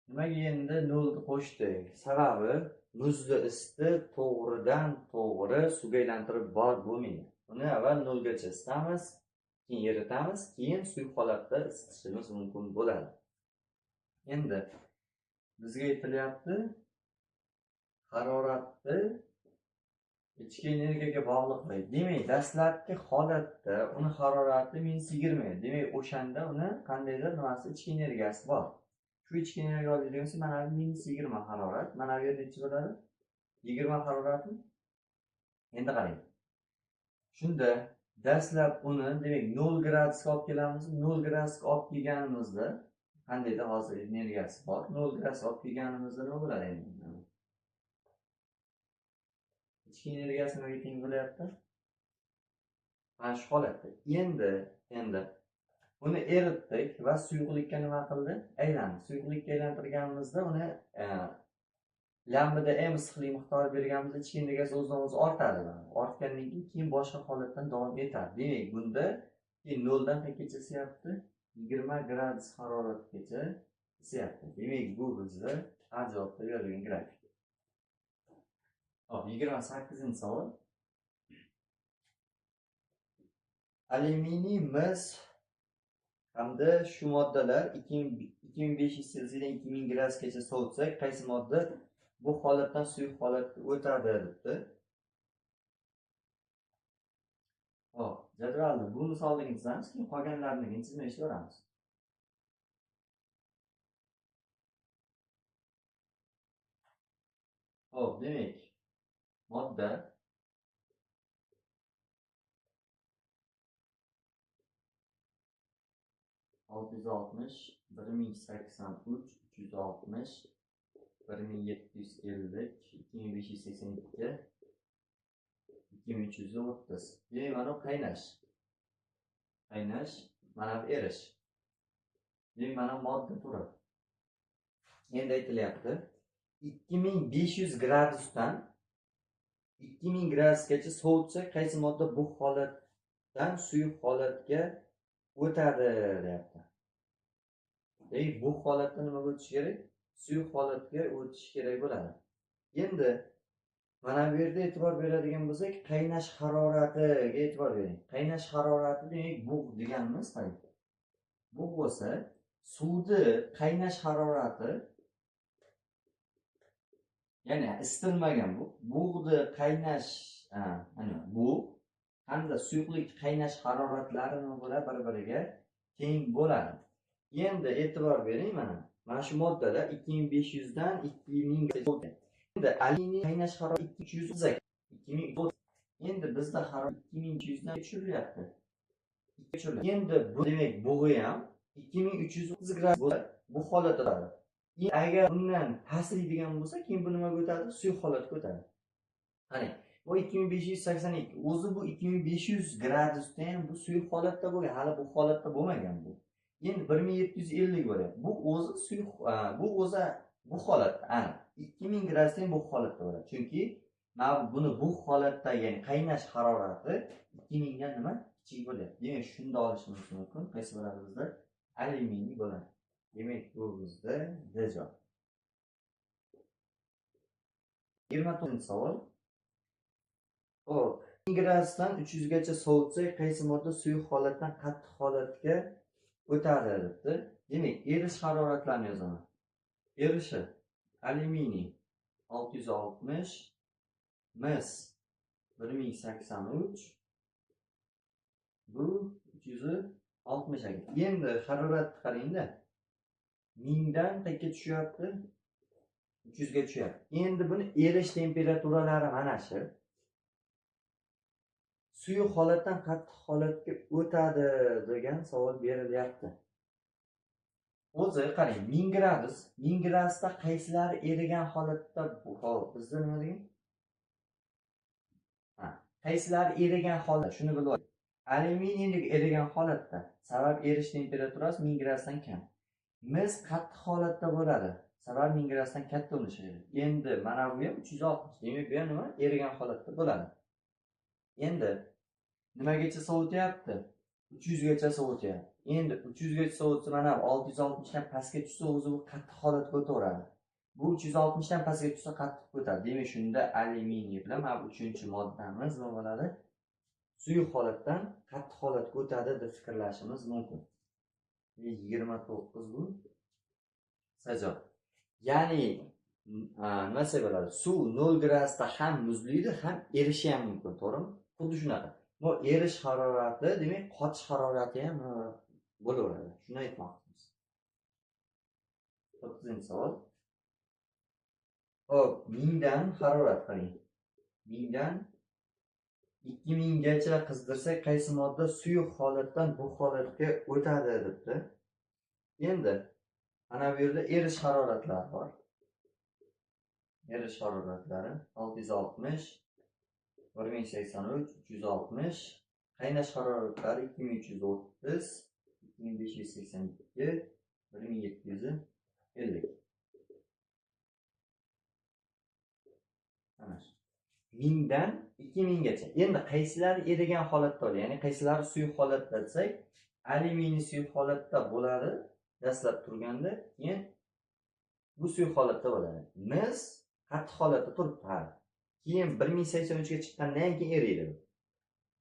Nimaga endi 0 ni qo'shdik? Sababi muzni isitib to'g'ridan to'g'ri suvga aylantirib bo'lmaydi. Uni avval 0 gacha isitamiz, keyin eritamiz, keyin suyuq holatda isitishimiz mumkin bo'ladi. Endi bizga aytilyapti, haroratni ichki energiyaga bog'liqlik. Demak, dastlabki holatda uni harorati -20. Demak, o'shanda uni qandaydir nimasi ichki energiyasi bor. Shu ichki energiya oladigansa, mana bu -20 harorat, mana bu yerda necha bo'ladi? 20 haroratmi? Endi qarang. Shunda dastlab uni demak 0 gradusga olib kelamiz. 0 gradusga olib kelganimizda qandaydir hozir energiyasi bor. 0 gradusga olib kelganimizda nima bo'ladi endi? Ichki energiyasi nimaga teng bo'lyapti? Mana shu holatda. Endi uni eritdik va suyuqlikka nima qildi? Aylandi. Suyuqlikka aylantirganimizda uni lambda m issiqlik miqdori berganimizda ichki energiyasi o'zidan o'zi ortadi. Ortgandan keyin boshqa holatdan davom etadi. Demak, bunda 0 dan qanchacha isyapti? 20 gradus haroratgacha isyapti. Demak, bu bizda ajoyib berilgan grafik. Hop, 28-savol. Alyuminiy, mis hamda shu moddalar 2500 Selsiyadan 2000 gradusgacha sovutsak, qaysi modda bu holatdan suyuq holatga o'tadi debdi. Hop, jadvalni bu misolni chizamiz, keyin qolganlarini chizmay ishlayveramiz. Hop, demak, modda 660, 1083, 360, 1750, 2582, 2330. Demak, mana bu qaynash. Mana bu erish. Demak, mana modda turi. Endi aytilyapti, 2500 gradusdan 2000 gradusgacha sovutsak, qaysi modda bu holatdan suyuq holatga o'tadi deyapti. Demak, bu holatda nima bo'lishi kerak? Suyuq holatga o'tish kerak bo'ladi. Endi mana bu yerda e'tibor beradigan bo'lsak, qaynash haroratiga e'tibor bering. Qaynash harorati demak bu deganimiz Bu bo'lsa, suvni qaynash harorati, ya'ni isitilmagan bu. Bug'ni qaynash, mana bu hamda suyuqlik qaynash haroratlari nima bo'ladi? Bir-biriga teng bo'ladi. Endi e'tibor bering mana shu moddada 2500 dan 2000 gacha. Endi alyuminiy qaynash harorati 2300 ga 2000. Endi bizda harorat 2200 dan tushirilyapti. Endi bu demak bug'i ham 2330 gradus bo'lsa, bu holatda turadi. Agar bundan pasaydigan bo'lsa, keyin bu nimaga o'tadi? Suyuq holatga o'tadi. Qani, bu 2582. O'zi bu 2500 gradusda ham bu suyuq holatda bo'lgan, hali bu holatda bo'lmagan bu. Endi 1750 bo'lyapti. Bu o'zi suyuq, bu holatda, aniq 2000 gradusda ham bu holatda bo'ladi. Chunki mana buni bu holatda, ya'ni qaynash harorati 2000 dan nima kichik bo'lyapti. Demak, shunda olishimiz mumkin. Qaysi bo'ladi bizda? Alyuminiy bo'ladi. Demak, bu bizda D javob. 29-savol. Xo'p, 1000 gradusdan 300 gacha sovutsak, qaysi modda suyuq holatdan qattiq holatga o'tadi debdi. Demak, erish haroratlarini yozaman. Erishi alyuminiy 660, mis 1083, bu 360 ekan. Endi haroratni qarang-da. 1000 dan qayerga tushyapti? 300 ga tushyapti. Endi buni erish temperaturalari mana shu. Suyuq holatdan qattiq holatga o'tadi degan savol berilyapti. O'zi qarang, 1000 gradus, 1000 gradusda qaysilari erigan holatda bu? Xo'p, bizda nima degan? Qaysilari erigan holat, shuni bilib oling. Alyuminiy erigan holatda, sabab erish temperaturasi 1000 gradusdan kam. Mis qattiq holatda bo'ladi, sabab 1000 gradusdan katta bo'lishi kerak. Endi mana bu ham 360. Demak, bu ham nima? Erigan holatda bo'ladi. Endi nimagacha sovutyapti? 300 gacha sovutyapti. Endi 300 gacha sovutsa, mana 660 dan pastga tushsa, o'zi bu qattiq holatga o'taveradi. Bu 360 dan pastga tushsa qattiq o'tadi. Demak, shunda alyuminiy bilan mana 3-moddamiz nima bo'ladi? Suyuq holatdan qattiq holatga o'tadi deb fikrlashimiz mumkin. 29 bu sajov. Ya'ni nima bo'ladi? Suv 0 gradusda ham muzlaydi, ham erishi ham mumkin, to'g'rimi? Xuddi shunaqa. Bu erish harorati, demak, qotish harorati ham bo'laveradi. Shuni aytmoqchimiz. 9-savol. Xo'p, 1000 dan harorat qarang. 1000 dan 2000 gacha qizdirsak, qaysi modda suyuq holatdan bu holatga o'tadi debdi. Endi mana bu yerda erish haroratlari bor. Erish haroratlari 660, 1083, 360, qaynash haroratlari 2330, 2582, 1750. Mana shu. 1000 dan 2000 gacha. Endi qaysilari erigan holatda bo'ladi? Ya'ni qaysilari suyuq holatda desak, alyuminiy suyuq holatda bo'ladi dastlab turganda, keyin bu suyuq holatda bo'ladi. Mis qattiq holatda turibdi. Keyin 1083 ga chiqqandan keyin eriydi.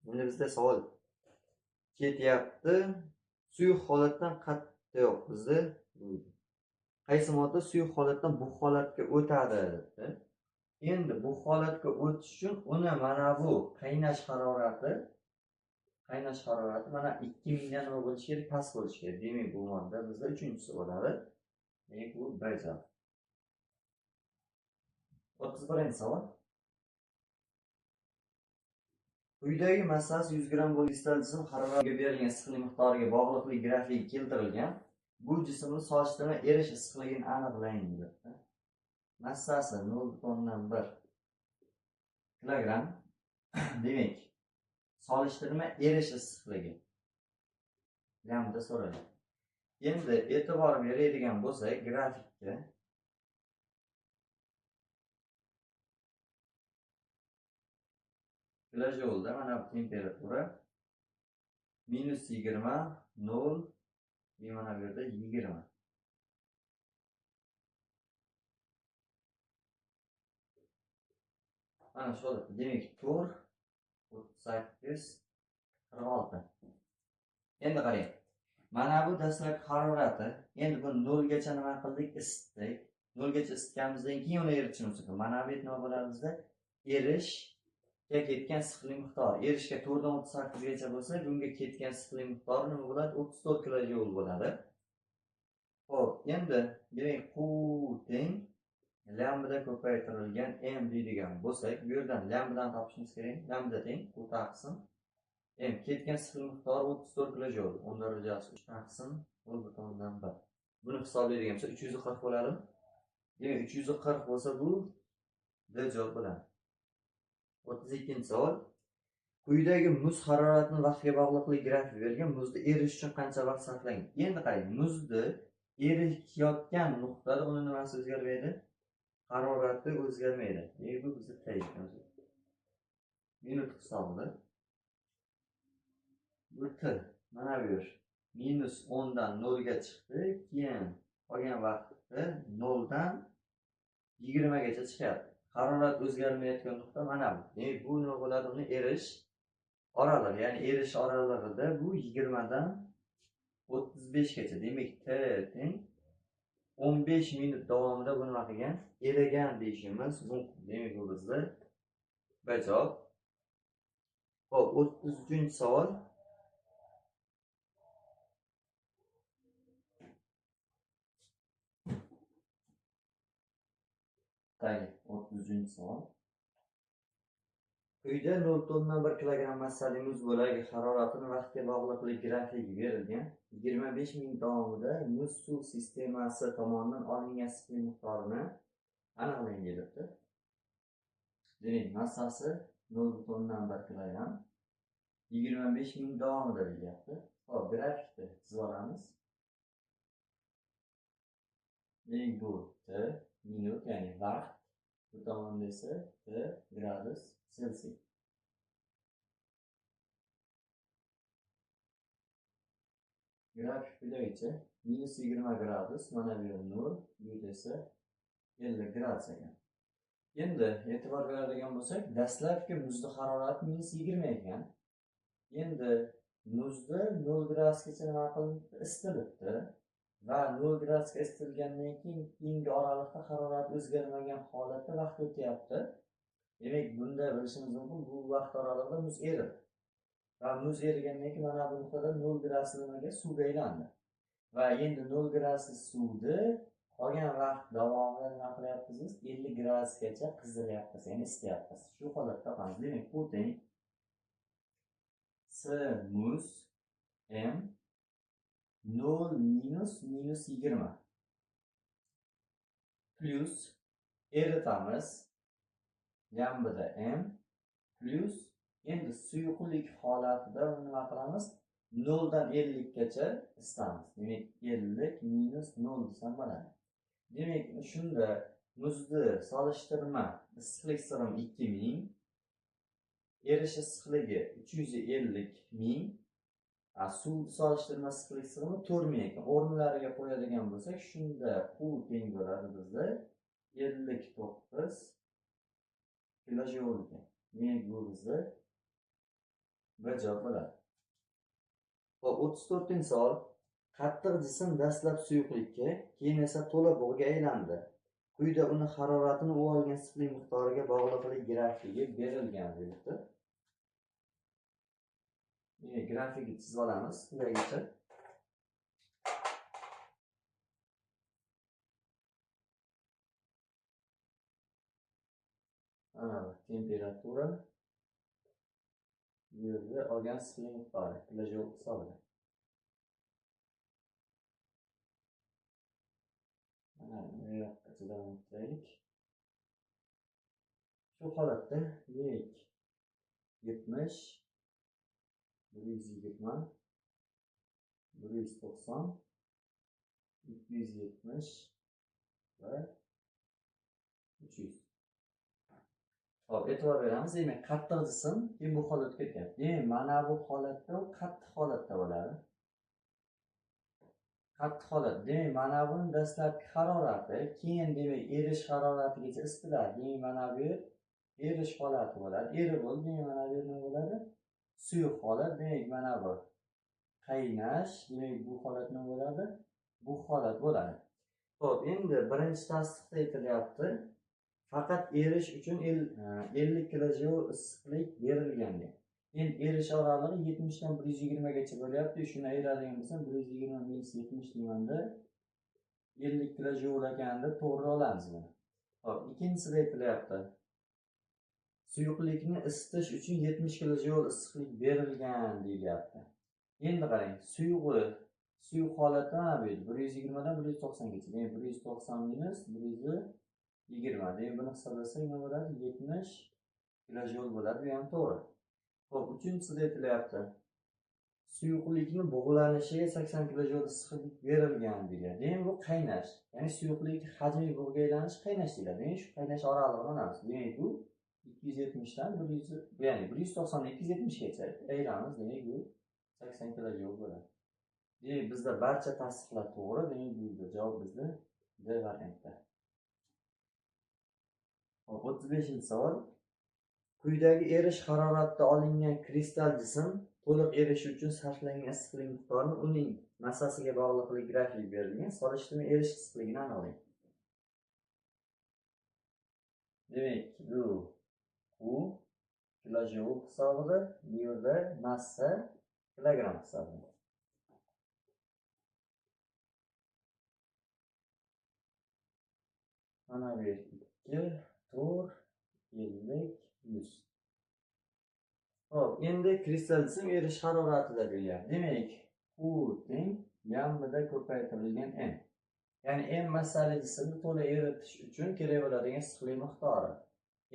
Bunda bizda savol ketyapti. Suyuq holatdan qattiq yo'q, bizda qaysi modda suyuq holatdan bu holatga o'tadi debdi. Endi bu holatga o'tish uchun uni mana bu qaynash harorati mana 2000 dan nima bo'lishi kerak? Past bo'lishi kerak. Demak, bu modda bizda 3-si bo'ladi. Demak, bu B javob. 31-savol. Quyidagi massasi 100 gram bo'lgan kristal jism haroratga berilgan issiqlik miqdoriga bog'liqlik grafiki keltirilgan. Bu jismni solishtirma erish issiqligini aniqlang debdi. Massasi 0.1 kilogram. Demak, solishtirma erish issiqligi lambda so'raladi. Endi e'tibor beradigan bo'lsak, grafikka kilojulda mana bu temperatura -20, 0, mana bu yerda 20. Mana shu holatda, demak 4, 38, 46. Endi qarang. Mana bu dastlabki harorati. Endi buni 0 gacha nima qildik? Isitdik. 0 gacha isitganimizdan keyin uni eritishimiz kerak. Mana bu nima bo'ladi bizda? Erishga ketgan issiqlik miqdori. Erishga 4 dan 38 gacha bo'lsa, bunga ketgan issiqlik miqdori nima bo'ladi? 34 kilojoule bo'ladi. Xo'p, endi demak Q teng lambda ko'paytirilgan m deydigan bo'lsak, bu yerdan lambdan topishimiz kerak. Lambda teng Q taqsim ketgan issiqlik miqdori 34 kilojoule. 10 darajasi 3 taqsim 0.1. Buni hisoblaydigan bo'lsa 340 bo'ladi. Demak 340 bo'lsa bu D javob bo'ladi. 32-savol. Quyidagi muz haroratini vaqtga bog'liqlik grafiki berilgan. Muzni erish uchun qancha vaqt sarflangan? Endi qarang, muzni eriyotgan nuqtada uni nimasi o'zgarmaydi? Harorati o'zgarmaydi. Bu bizda tayyor. Minut hisobida. Bu T. Mana bu yer. -10 dan 0 ga chiqdi. Keyin qolgan vaqtda 0 dan 20 gacha chiqadi. Harorat o'zgarmayotgan nuqta mana bu. Demak, bu nima bo'ladi? Uni erish oralig'i, ya'ni erish oralig'ida bu 20 dan 35 gacha. Demak, T teng 15 minut davomida bu nima qilgan? Erigan deyishimiz mumkin. Demak, bu bizda B javob. Xo'p, 33-savol. Tagi 33-savol. Quyida 0.1 kilogramm massali muz bo'lagi haroratini vaqtga bog'liqlik grafiki berilgan. 25 minut davomida muz suv sistemasi tomonidan olingan issiqlik miqdorini aniqlang deyilibdi. Demak, massasi 0.1 kilogramm 25 minut davomida deyilyapti. Hop, grafikni chizib olamiz. Demak, bu T minut, ya'ni vaqt. Bu tomonda esa T gradus Celsiy. Grafik quyidagicha -20 gradus, mana bu yer 0, bu yerda esa 50 gradus ekan. Endi e'tibor beradigan bo'lsak, dastlabki muzning harorati -20 ekan. Endi muzni 0 gradusgacha nima qilinibdi? Isitilibdi. Va 0 gradusga isitilgandan keyin keyingi oralikda harorat o'zgarmagan holatda vaqt o'tyapti. Demak, bunda bilishimiz mumkin, bu vaqt oralig'ida muz eridi. Va muz erigandan keyin mana bu nuqtada 0 gradus nimaga? Suvga aylandi. Va endi 0 gradus suvni qolgan vaqt davomida nima qilyapmiz biz? 50 gradusgacha qizdiryapmiz, ya'ni isityapmiz. Shu holatda topamiz. Demak, bu teng S muz m 0 -20 plus eritamiz lambda m plus endi suyuqlik holatida nima qilamiz? 0 dan 50 gacha isitamiz. Demak, 50 minus 0 desam bo'ladi. Demak, shunda muzni solishtirma issiqlik sig'imi 2000, erish issiqligi 350 000, suv solishtirma issiqlik sig'imi 4000 ekan. O'rnlariga qo'yadigan bo'lsak, shunda Q teng bo'ladi bizda 59 kilojoule ekan. Demak, bu bizda B javob bo'ladi. Hop, 34-savol. Qattiq jism dastlab suyuqlikka, keyin esa to'la bug'ga aylandi. Quyida uni haroratini u olgan issiqlik miqdoriga bog'liqlik grafiki berilgan deyapti. Grafikni chizib olamiz. Quyidagicha. Temperatura bu yerda olgan issiqlik miqdori kilojoule hisobida. Mana bu yoqqa davom etaylik. Shu holatda 70 120 190 270 va 300. Hop, e'tibor beramiz. Demak, qattiq jism keyin bu holatga ketyapti. Demak, mana bu holatda u qattiq holatda bo'ladi. Qattiq holat. Demak, mana buni dastlabki harorati, keyin demak erish haroratigacha isitiladi. Demak, mana bu erish holati bo'ladi. Erib bo'ldi. Demak, mana bu nima bo'ladi? Suyuq holat. Demak, mana bu qaynash, demak bu holat nima bo'ladi? Bu holat bo'ladi. Xo'p, endi birinchi tasdiqda aytilyapti. Faqat erish uchun 50 kilojoule issiqlik berilgan. Endi erish oralig'i 70 dan 120 gacha bo'lyapti. Shuni ayiradigan bo'lsam 120 minus 70 deymanda 50 kilojoule ekanini to'g'ri olamiz buni. Xo'p, ikkinchisida aytilyapti. Suyuqlikni isitish uchun 70 kilojoule issiqlik berilgan deyilyapti. Endi qarang, suyuq holati mana bu edi. 120 dan 190 gacha. Demak 190 minus 120. Demak buni hisoblasak nima bo'ladi? 70 kilojoule bo'ladi. Bu ham to'g'ri. Xo'p, uchinchisida aytilyapti. Suyuqlikni bug'lanishiga 80 kilojoule issiqlik berilgan degan. Demak bu qaynash. Ya'ni suyuqlik hajmiy bug'ga aylanish qaynash deyiladi. Demak shu qaynash oralig'ini olamiz. Demak bu 270 dan 100, ya'ni 190 dan 270 gacha ayiramiz. Demak bu 80 kilojoule bo'ladi. Demak bizda barcha tasdiqlar to'g'ri. Demak bu javob bizda D variantda. 35-savol. Quyidagi erish haroratida olingan kristal jism to'liq erishi uchun sarflangan issiqlik miqdorini uning massasiga bog'liqlik grafiki berilgan. Solishtirma erish issiqligini aniqlang. Demak, bu kilojoule hisobida, bu yerda massa kilogramm hisobida. Mana bu 2, 4, 50, 100. Xo'p, endi kristal jism erish haroratida deyapti. Demak, U teng yammida ko'paytirilgan m. Ya'ni m massali jismni to'liq eritish uchun kerak bo'ladigan issiqlik miqdori.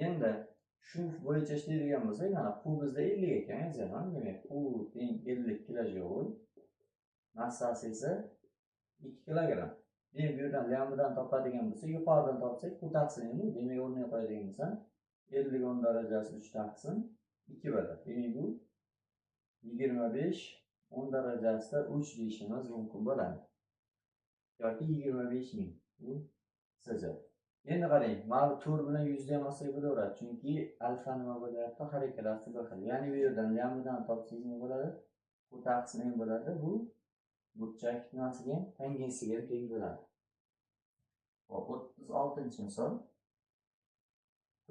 Endi shu bo'yicha ishlaydigan bo'lsak, mana Q bizda 50 ekan, yozaman. Demak, Q teng 50 kilojoule, massasi esa 2 kilogramm. Demak, bu yerdan lambdadan topadigan bo'lsak, yuqoridan topsak, Q taqsim m. Demak, o'rniga qo'yadigan bo'lsam, 50 10 darajasi 3 taqsim 2 bo'ladi. Demak, bu 25 10 darajasida 3 deyishimiz mumkin bo'ladi. Yoki 25 ming. Bu siz. Endi qarang, mana 4 bilan 100 dan olsak bo'laveradi. Chunki alfa nima bo'lyapti? Har ikkalasi bir xil. Ya'ni bu yerdan lambdadan topsangiz nima bo'ladi? Bu taqsim m bo'ladi. Bu burchak nimasiga, tangensiga teng bo'ladi. Hop, 36-misol.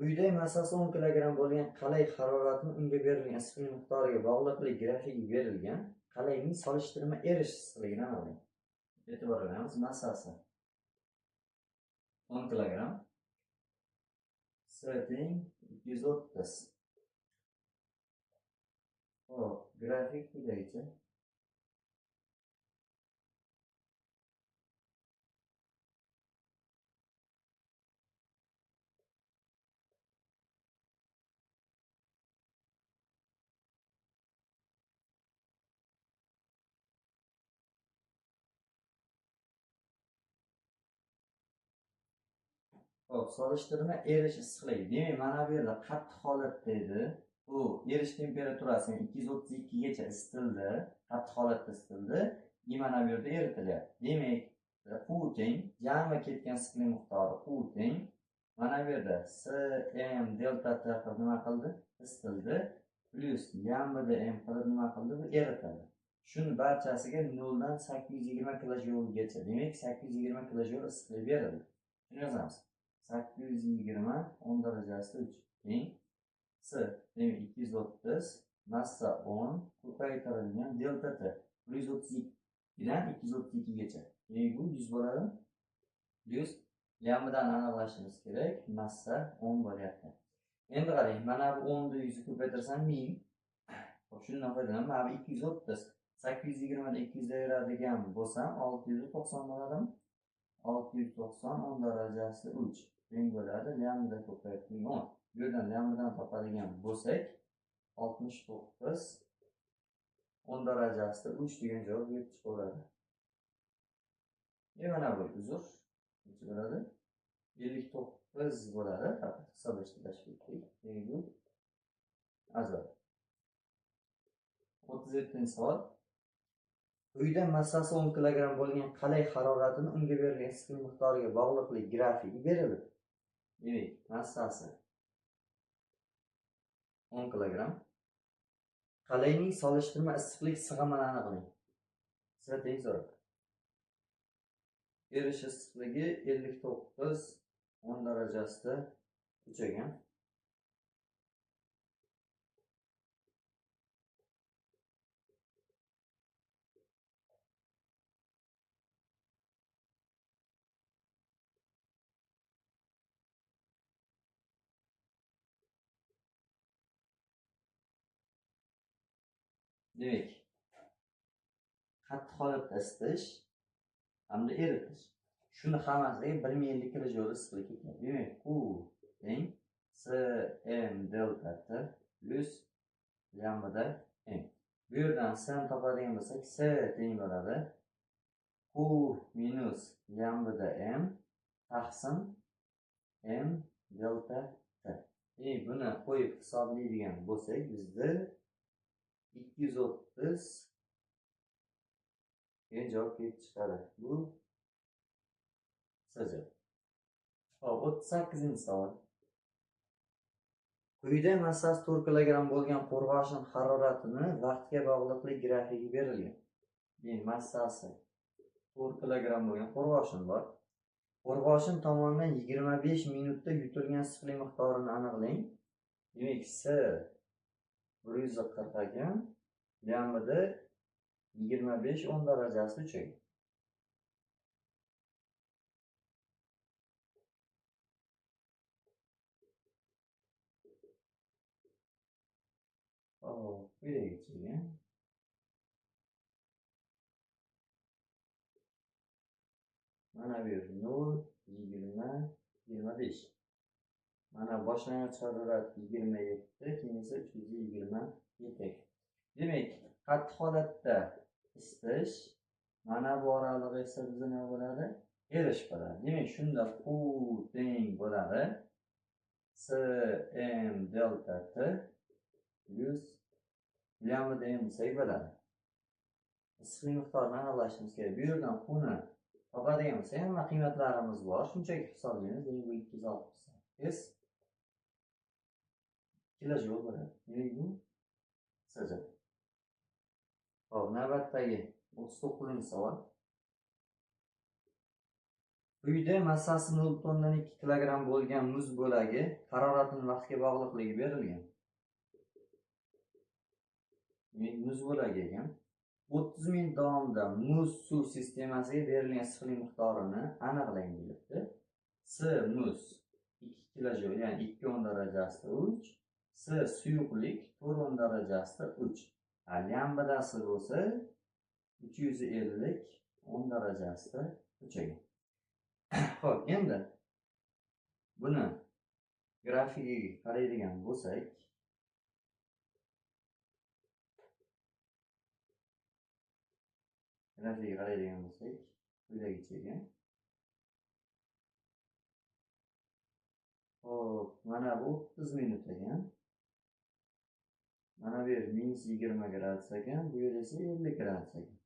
Uyda massasi 10 kilogramm bo'lgan qalay haroratni unga berilgan issiqlik miqdoriga bog'liqlik grafiki berilgan. Qalayning solishtirma erish issiqligini aniqlang. E'tibor beramiz, massasi 10 kilogramm. S teng 230. Hop, grafik quyidagicha. Hop, solishtirma erish issiqligi. Demak, mana bu yerda qattiq holatda edi. Bu erish temperaturasi 232 gacha isitildi, qattiq holatda isitildi. Mana bu yerda eritilyapti. Demak, Q teng jami ketgan issiqlik miqdori Q teng. Mana bu yerda Cm delta T qilib nima qildi? Isitildi. Plus yammida m qilib nima qildi? Bu eritildi. Shuni barchasiga 0 dan 820 kilojoule gacha. Demak, 820 kilojoule issiqlik berildi. Shuni yozamiz. 820 10 darajasida 3 teng S demak 230 massa 10 ko'paytirilgan delta T 132 dan 232 gacha. Demak bu 100 bo'ladi. 100 lambdadan aniqlashimiz kerak. Massa 10 bo'lyapti. Endi qarang, mana bu 10 ni 100 ko'paytirsam 1000. Xo'p, shundan foydalanaman. Mana bu 230 820 dan 200 ga ayiradigan bo'lsam 690 bo'ladi. 690 10 darajasida 3 teng bo'ladi. Lambda ko'paytirilgan 10. Bu yerdan lambdadan topadigan bo'lsak 69 10 darajasida 3 degan javob chiqadi. Mana bu uzr necha bo'ladi? 59 bo'ladi. Faqat hisoblashga tashkil etdik. Bu azal. 37-savol. Uyda massasi 10 kilogramm bo'lgan qalay haroratini unga berilgan issiqlik miqdoriga bog'liqlik grafiki berildi. Demak, massasi 10 kilogramm. Qalayning solishtirma issiqlik sig'imini aniqlang. S teng 0. Erish issiqligi 59-10 darajasida o'lchagan. Demak, qattiq holatda isitish hamda eritish. Shuni hammasiga 1050 kilojoule issiqlik ketadi. Demak, Q teng Cm delta T plus lambda m. Bu yerdan S ni topadigan bo'lsak, S teng bo'ladi Q minus lambda m taqsim m delta T. Buni qo'yib hisoblaydigan bo'lsak, bizda 230 degan javob kelib chiqadi. Bu S. Hop, 38-savol. Quyida massasi 4 kg bo'lgan qo'rg'oshin haroratini vaqtga bog'liqlik grafigi berilgan. Massasi 4 kg bo'lgan qo'rg'oshin bor. Qo'rg'oshin tomonidan 25 minutda yutilgan issiqlik miqdorini aniqlang. Demak, S 140 ekan, lambda 25-10 darajasida o'lchagan. Quyidagicha ekan. Mana bu 0, 20, 25. Mana boshlang'ich harorat 27, keyin esa 327. Demak, qattiq holatda isitish mana bu oralig'i esa bizda nima bo'ladi? Erish bo'ladi. Demak, shunda Q teng bo'ladi Cm delta T plus lambda m desak bo'ladi. Issiqlik miqdorini aniqlashimiz kerak. Bu yerdan Qni topadigan bo'lsak, hamma qiymatlarimiz bor. Shunchaki hisoblaymiz. Demak, bu 268 kilojoule bo'ladi. Demak, bu S. Hop, navbatdagi 39-savol. Uyda massasi 0,2 kg bo'lgan muz bo'lagi haroratining vaqtga bog'liqligi berilgan. Muz bo'lagi ekan. 30 minut davomida muz suv sistemasiga berilgan issiqlik miqdorini aniqlang deyapti. S muz 2 kilojoule, ya'ni 210 darajasida 3. S suyuqlik 410 darajasida 3. Lambdasi bo'lsa 350 10 darajasida o'lchagan. Xo'p, endi buni grafikiga qaraydigan bo'lsak, quyidagicha ekan. Xo'p, mana bu 30 minut ekan. Mana bu yer -20 gradus ekan, bu yer esa 50 gradus ekan.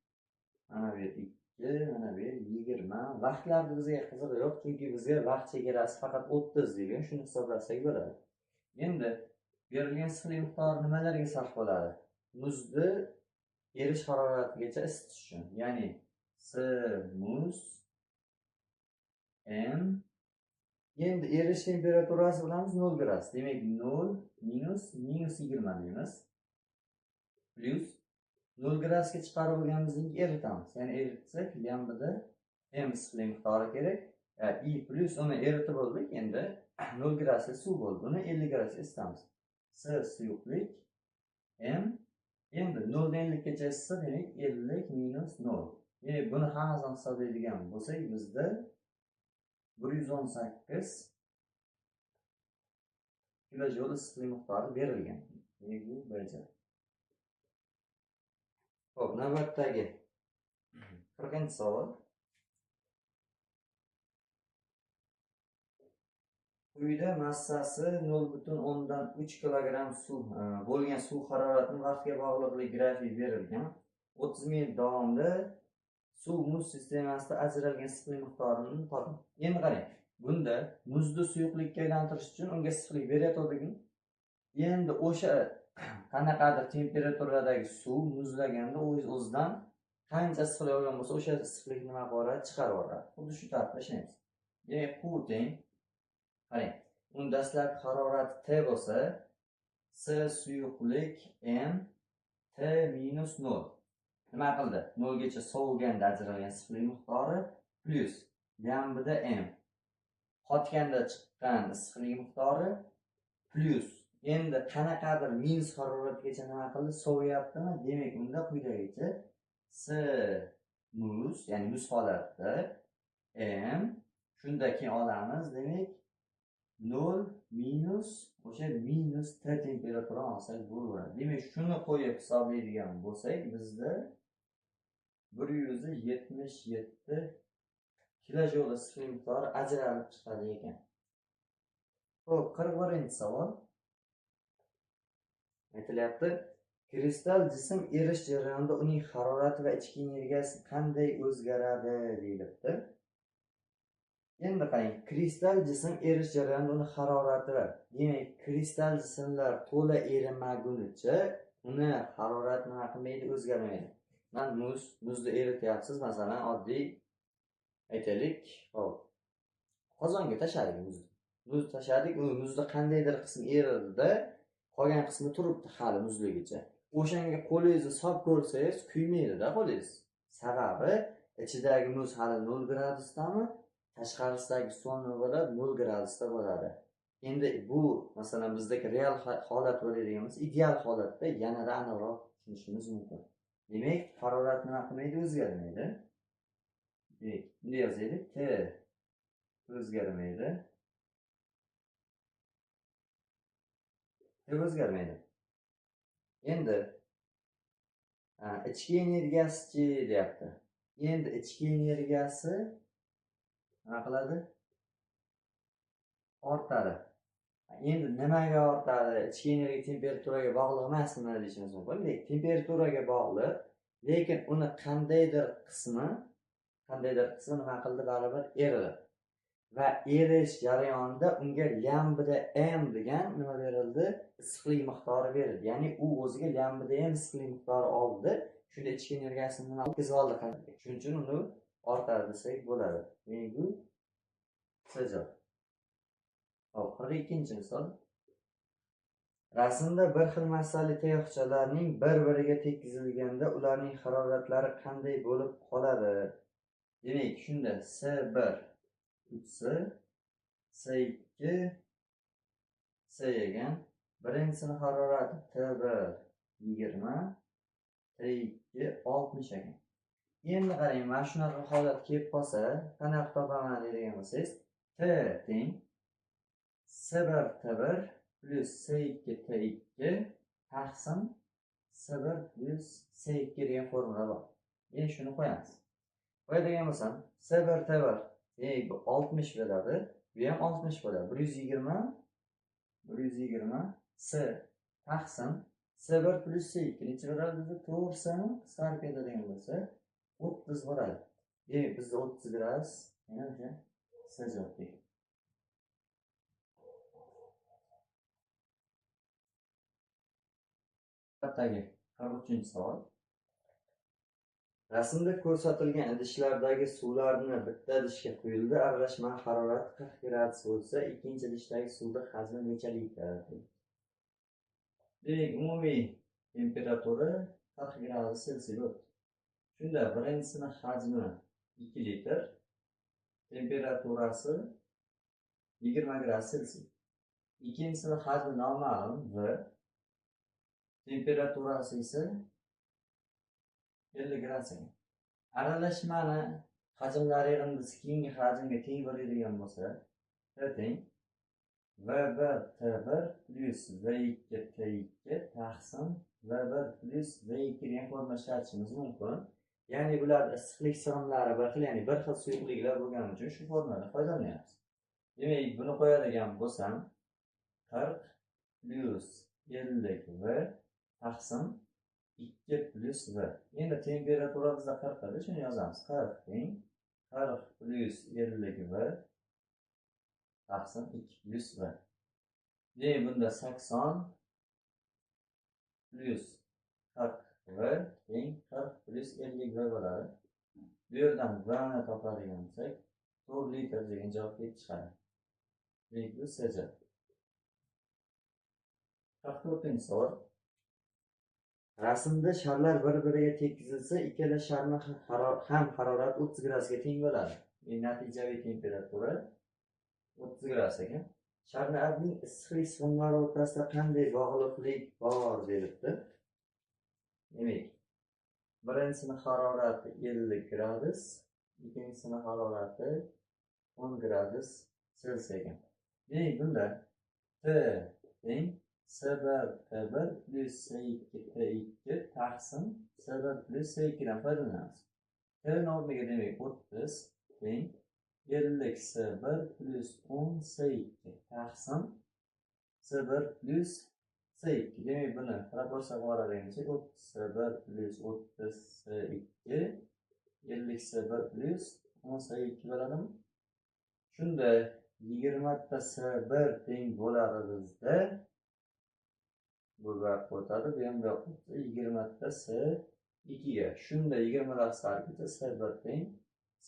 Mana bu yer 2, mana bu yer 20. Vaqtlarda bizga qizig'i yo'q, chunki bizga vaqt chegarasi faqat 30 degan, shuni hisoblasak bo'ladi. Endi berilgan issiqlik miqdori nimalarga sarf bo'ladi? Muzni erish haroratigacha isitish uchun. Ya'ni S muz m. Endi erish temperaturasi bilamiz 0 gradus. Demak, 0 minus -20 deymiz. Plus 0 gradusga chiqarib olganimizdan keyin eritamiz. Ya'ni eritsak, lambda m issiqlik miqdori kerak. I plus uni eritib oldik. Endi 0 gradusda suv bo'ldi. Uni 50 gradusga isitamiz. S suyuqlik m. Endi 0 dan 50 gacha issa, demak 50 minus 0. Demak, buni hammasini hisoblaydigan bo'lsak, bizda 118 kilojoule issiqlik miqdori berilgan. Demak, bu baja. Xo'p, navbatdagi 40-savol. Quyida massasi 0,3 kg suv bo'lgan suv haroratining vaqtga bog'liqlik grafiki berilgan. 30 minut davomida suv muz sistemasida ajralgan issiqlik miqdorini toping. Endi qarang, bunda muzni suyuqlikka aylantirish uchun unga issiqlik beryotgandik. Endi o'sha qanaqadir temperaturadagi suv muzlaganda o'zidan qancha issiqlik olgan bo'lsa, o'sha issiqlik nima qilib chiqarib yuboradi. Xuddi shu tartibda ishlaymiz. Demak, Q teng, qarang, uni dastlabki harorati T bo'lsa, S suyuqlik M T minus 0. Nima qildi? 0 gacha sovuganda ajralgan issiqlik miqdori plus lambda M. Qotganda chiqqan issiqlik miqdori plus. Endi qanaqadir minus haroratgacha nima qildi? Sovyaptimi? Demak, unda quyidagicha S muz, ya'ni muz holatda M, shunda keyin olamiz, demak 0 minus o'sha minus T temperatura olsak bo'laveradi. Demak, shuni qo'yib hisoblaydigan bo'lsak, bizda 177 kilojoul issiqlik miqdori ajralib chiqadi ekan. Xo'p, 41-savol. Aytilyapti, kristal jism erish jarayonida uning harorati va ichki energiyasi qanday o'zgaradi deyilibdi. Endi qarang, kristal jism erish jarayonida uning harorati va, demak, kristal jismlar to'la erimagunicha uni harorati nima qilmaydi, o'zgarmaydi. Mana muzni erityapsiz, masalan, oddiy aytaylik, hop, qozonga tashladik muzni. Muz tashladik, u muzda qandaydir qismi erildi-da, qolgan qismi turibdi hali muzligicha. O'shanga qo'lingizni solib ko'rsangiz, kuymaydi-da qo'lingiz. Sababi ichidagi muz hali 0 gradusdami, tashqarisidagi so'nni bo'lib 0 gradusda bo'ladi. Endi bu, masalan, bizdagi real holat bo'ladigan bo'lsa, ideal holatda yanada aniqroq tushunishimiz mumkin. Demak, harorat nima qilmaydi, o'zgarmaydi. Demak, bunday yozaylik, T o'zgarmaydi. O'zgarmaydi. Endi ichki energiyasi-chi deyapti. Endi ichki energiyasi nima qiladi? Ortadi. Endi nimaga ortadi? Ichki energiya temperaturaga bog'liq emasmi deyishimiz mumkin. Lekin temperaturaga bog'liq, lekin uni qandaydir qismi nima qildi, baribir eridi. Va erish jarayonida unga lambda M degan nima berildi? Issiqlik miqdori berildi. Ya'ni u o'ziga lambda M issiqlik miqdori oldi. Shunda ichki energiyasini nima o'tkazib oldi. Shuning uchun uni ortadi desak bo'ladi. Ya'ni bu savol. Hop, 42-misol. Rasmda bir xil massali tayoqchalarning bir-biriga tekkizilganda ularning haroratlari qanday bo'lib qoladi? Demak, shunda S1 3S, S2 S ekan. Birinchisining harorati T1 20, T2 60 ekan. Endi qarang, mana shunaqa holat kelib qolsa, qanaqa topaman degan bo'lsangiz, T teng S1 T1 plus S2 T2 taqsim S1 plus S2 degan formula bor. Endi shuni qo'yamiz. Qo'yadigan bo'lsam, S1 T1 bu 60 bo'ladi, bu ham 60 bo'ladi. 120 S taqsim S1 plus S2 necha bo'ladi? Bizda to'g'risini qisqarib ketadigan bo'lsa 30 bo'ladi. Demak, bizda 30 gradus, yana o'sha S javobdir. Navbatdagi 43-savol. Rasmda ko'rsatilgan idishlardagi suvlarni bitta idishga quyildi. Aralashma harorati 40 gradus bo'lsa, ikkinchi idishdagi suvda hajmi necha litr? Demak, umumiy temperatura 40 gradus Selsiy bo'ldi. Shunda birinchisining hajmi 2 litr, temperaturasi 20 gradus Selsiy. Ikkinchisining hajmi noma'lum V, temperaturasi esa 50 gradus ekan. Aralashmani hajmlari yig'indisi keyingi hajmga teng bo'ladigan bo'lsa, T teng V1 T1 plus V2 T2 taqsim V1 plus V2 degan formula ishlatishimiz mumkin. Ya'ni bular issiqlik sig'imlari bir xil, ya'ni bir xil suyuqliklar bo'lgani uchun shu formuladan foydalanyapmiz. Demak, buni qo'yadigan bo'lsam, 40 plus 50 V taqsim 2 plus V. Endi temperatura bizda 40 edi, shuni yozamiz. 40 teng 40 plus 50 V taqsim 2 plus V. Demak, bunda 80 plus 40 V teng 40 plus 50 v bo'ladi. Bu yerdan v ni topadigan bo'lsak, 4 litr degan javob kelib chiqadi. Demak, bu SJ. 44-savol. Rasmda sharlar bir-biriga tekkizilsa, ikkala sharning ham harorati 30 gradusga teng bo'ladi. Natijaviy temperatura 30 gradus ekan. Sharlarning issiqlik sig'imlari o'rtasida qanday bog'liqlik bor deyilibdi. Demak, birinchisining harorati 50 gradus, ikkinchisining harorati 10 gradus Selsiy ekan. Demak, bunda T teng S1 T1 plus S2 T2 taqsim S1 plus S2 dan foydalanamiz. T o'rniga demak 30 teng 50 S1 plus 10 S2 taqsim S1 plus S2. Demak, buni proporsiya qilib oladigan bo'lsak, 30 S1 plus 30 S2 50 S1 plus 10 S2 bo'ladimi? Shunda 20 ta S1 teng bo'ladi bizda. Bu gap o'tadi. Bu ham 20 ta S2 ga. Shunda 20 lar sarfida S1 teng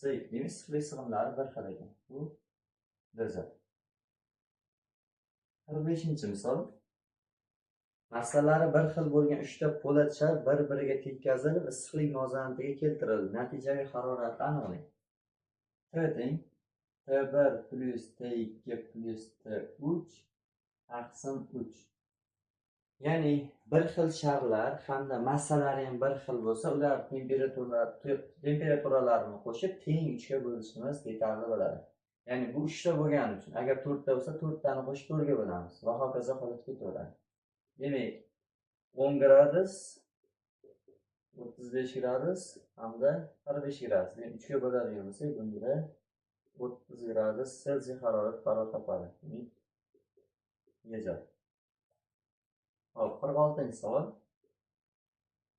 S2. Demak, issiqlik sig'imlari bir xil ekan. Bu D. 45-misol. Massalari bir xil bo'lgan 3 ta po'lat shar bir-biriga tekkazilib, issiqlik muvozanatiga keltirildi. Natijaviy haroratni aniqlang. T teng T1 plus T2 plus T3 taqsim 3. Ya'ni bir xil sharlar hamda massalari ham bir xil bo'lsa, ular temperaturalarini qo'shib teng 3 ga bo'lishimiz yetarli bo'ladi. Ya'ni bu 3 ta bo'lgani uchun agar 4 ta bo'lsa, 4 tani qo'shib 4 ga bo'lamiz va hokazo holat ketaveradi. Demak, 10 gradus, 35 gradus hamda 45 gradus. Demak, 3 ga bo'ladigan bo'lsak, bunda 30 gradus Selsiy harorat qaror topadi. Demak, 46-savol.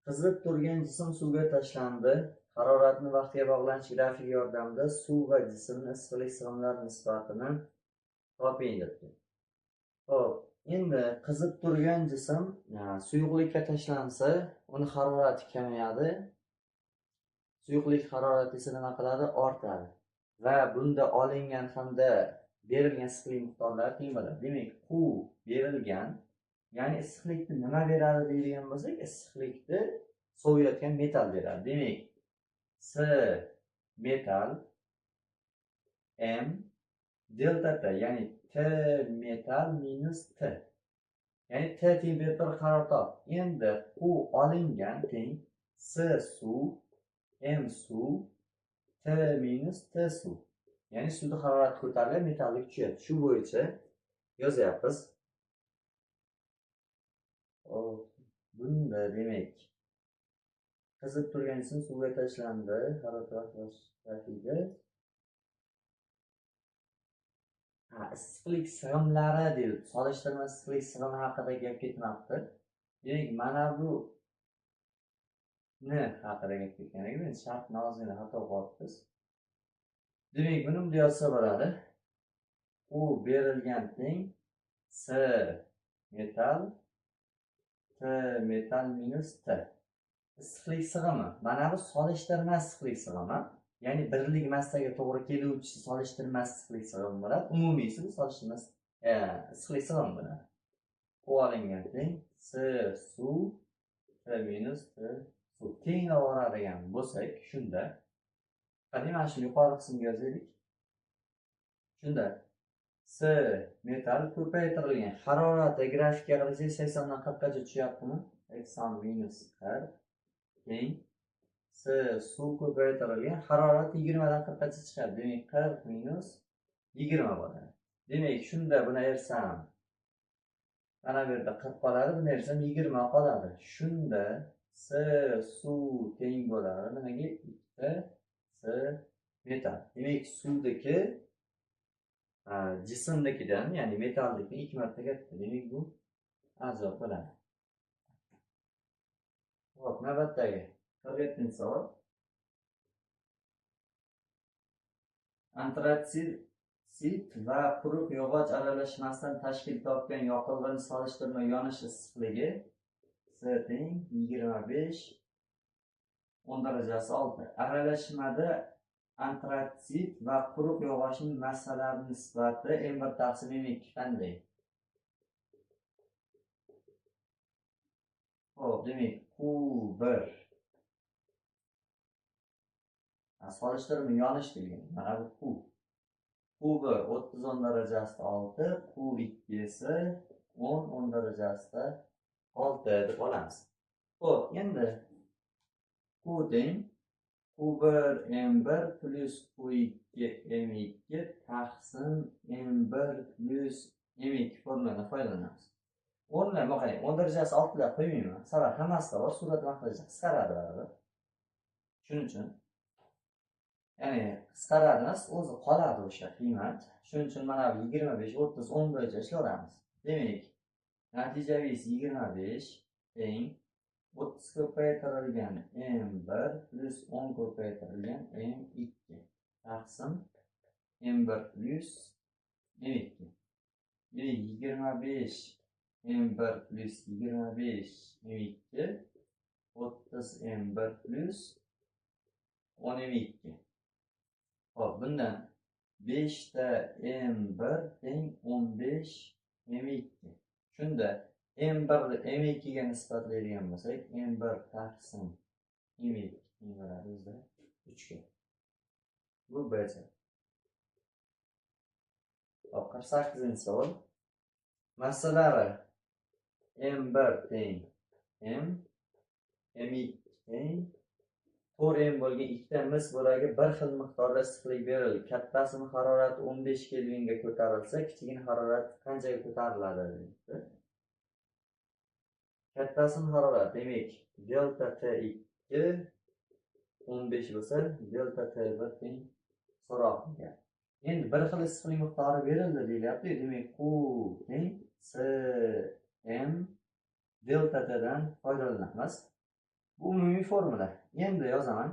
Qizib turgan jism suvga tashlandi. Haroratni vaqtga bog'lanish grafiki yordamida suv va jismning issiqlik sig'imlari nisbatini toping debdi. Xo'p, endi qizib turgan jism suyuqlikka tashlansa, uni harorati kamayadi. Suyuqlik harorati esa nima qiladi? Ortadi. Va bunda olingan hamda berilgan issiqlik miqdorlari teng bo'ladi. Demak, Q berilgan, ya'ni issiqlikni nima beradi deydigan bo'lsak, issiqlikni soviyotgan metal beradi. Demak, S metal M delta T, ya'ni T metal minus T. Ya'ni T temperatura qaror top. Endi U olingan teng S suv M suv T minus T suv. Ya'ni suvda harorat ko'tarilib, metallik tushadi. Shu bo'yicha yozyapmiz. Bunda demak, qizib turgan jism suvga tashlandi, harorat vaqtida issiqlik sig'imlari deyilib, solishtirma issiqlik sig'imi haqida gap ketmoqda. Demak, mana bu ni haqida gap ketgan ekan. Shartni ozgina xato qilibmiz. Demak, buni bunday yozsa bo'ladi. U berilgan teng S metal T metal minus T. Issiqlik sig'imi. Mana bu solishtirma issiqlik sig'imi. Ya'ni birlik massaga to'g'ri keluvchi solishtirma issiqlik sig'imi bo'ladi. Umumiysi bu solishtirma issiqlik sig'imi bo'ladi. U olingan teng S suv T minus T suv. Tenglab oladigan bo'lsak, shunda qani mana shu yuqori qismga yozaylik. Shunda S metal ko'paytirilgan. Harorati grafikga qarasak 80 dan 40 gacha tushyaptimi? 80 minus 40 teng S suv ko'paytirilgan. Harorati 20 dan 40 gacha chiqadi. Demak, 40 minus 20 bo'ladi. Demak, shunda buni ersam mana bu yerda 40 qoladi, buni ersam 20 qoladi. Shunda S suv teng bo'ladi. Nimaga? 2 S metal. Demak, suvdagi jismdagidan, ya'ni metaldagi 2 marta katta. Demak, bu azob bo'ladi. Xo'p, navbatdagi 47-savol. Antratsit va quruq yog'och aralashmasidan tashkil topgan yoqilg'ini solishtirma yonish issiqligi S teng 25 10 darajasi 6. Aralashmada antratsit va quruq yog'ochning massalari nisbati m1 taqsim m2 qanday? Xo'p, demak, Q1 solishtirma yonish degan. Mana bu Q. Q1 30 10 darajasida 6, Q2 esa 10 darajasida 6 deb olamiz. Xo'p, endi Q teng Q1 M1 plus Q2 M2 taqsim M1 plus M2 formuladan foydalanamiz. 10 lar qarang, 10 darajasi 6 deb qo'ymayman. Sabab hammasida bor, surat vaqtida qisqaradi baribir. Shuning uchun ya'ni qisqaradimiz, o'zi qoladi o'sha qiymat. Shuning uchun mana bu 25 30 10 bo'yicha ishlayveramiz. Demak, natijamiz 25 teng 30 ko'paytirilgan M1 plus 10 ko'paytirilgan M2 taqsim M1 plus M2. Demak, 25 M1 plus 25 M2 30 M1 plus 10 M2. Hop, bundan 5 ta M1 teng 15 M2. Shunda M1 ni M2 ga nisbatlaydigan bo'lsak, M1 taqsim M2 bo'ladi bizda 3 ga. Bu bo'yicha. Hop, 48-savol. Massalari M1 teng M, M2 teng 4m bo'lgan ikkita mis bo'lagi bir xil miqdorda issiqlik berildi. Kattasini harorati 15 kelvinga ko'tarilsa, kichigini harorati qanchaga ko'tariladi deydi. Kattasini harorati demak delta T2 15 bo'lsa, delta T1 teng so'roqga. Endi bir xil issiqlik miqdori berildi deyilyapti. Demak, Q teng Cm delta T dan foydalanamiz. Bu umumiy formula. Endi yozaman.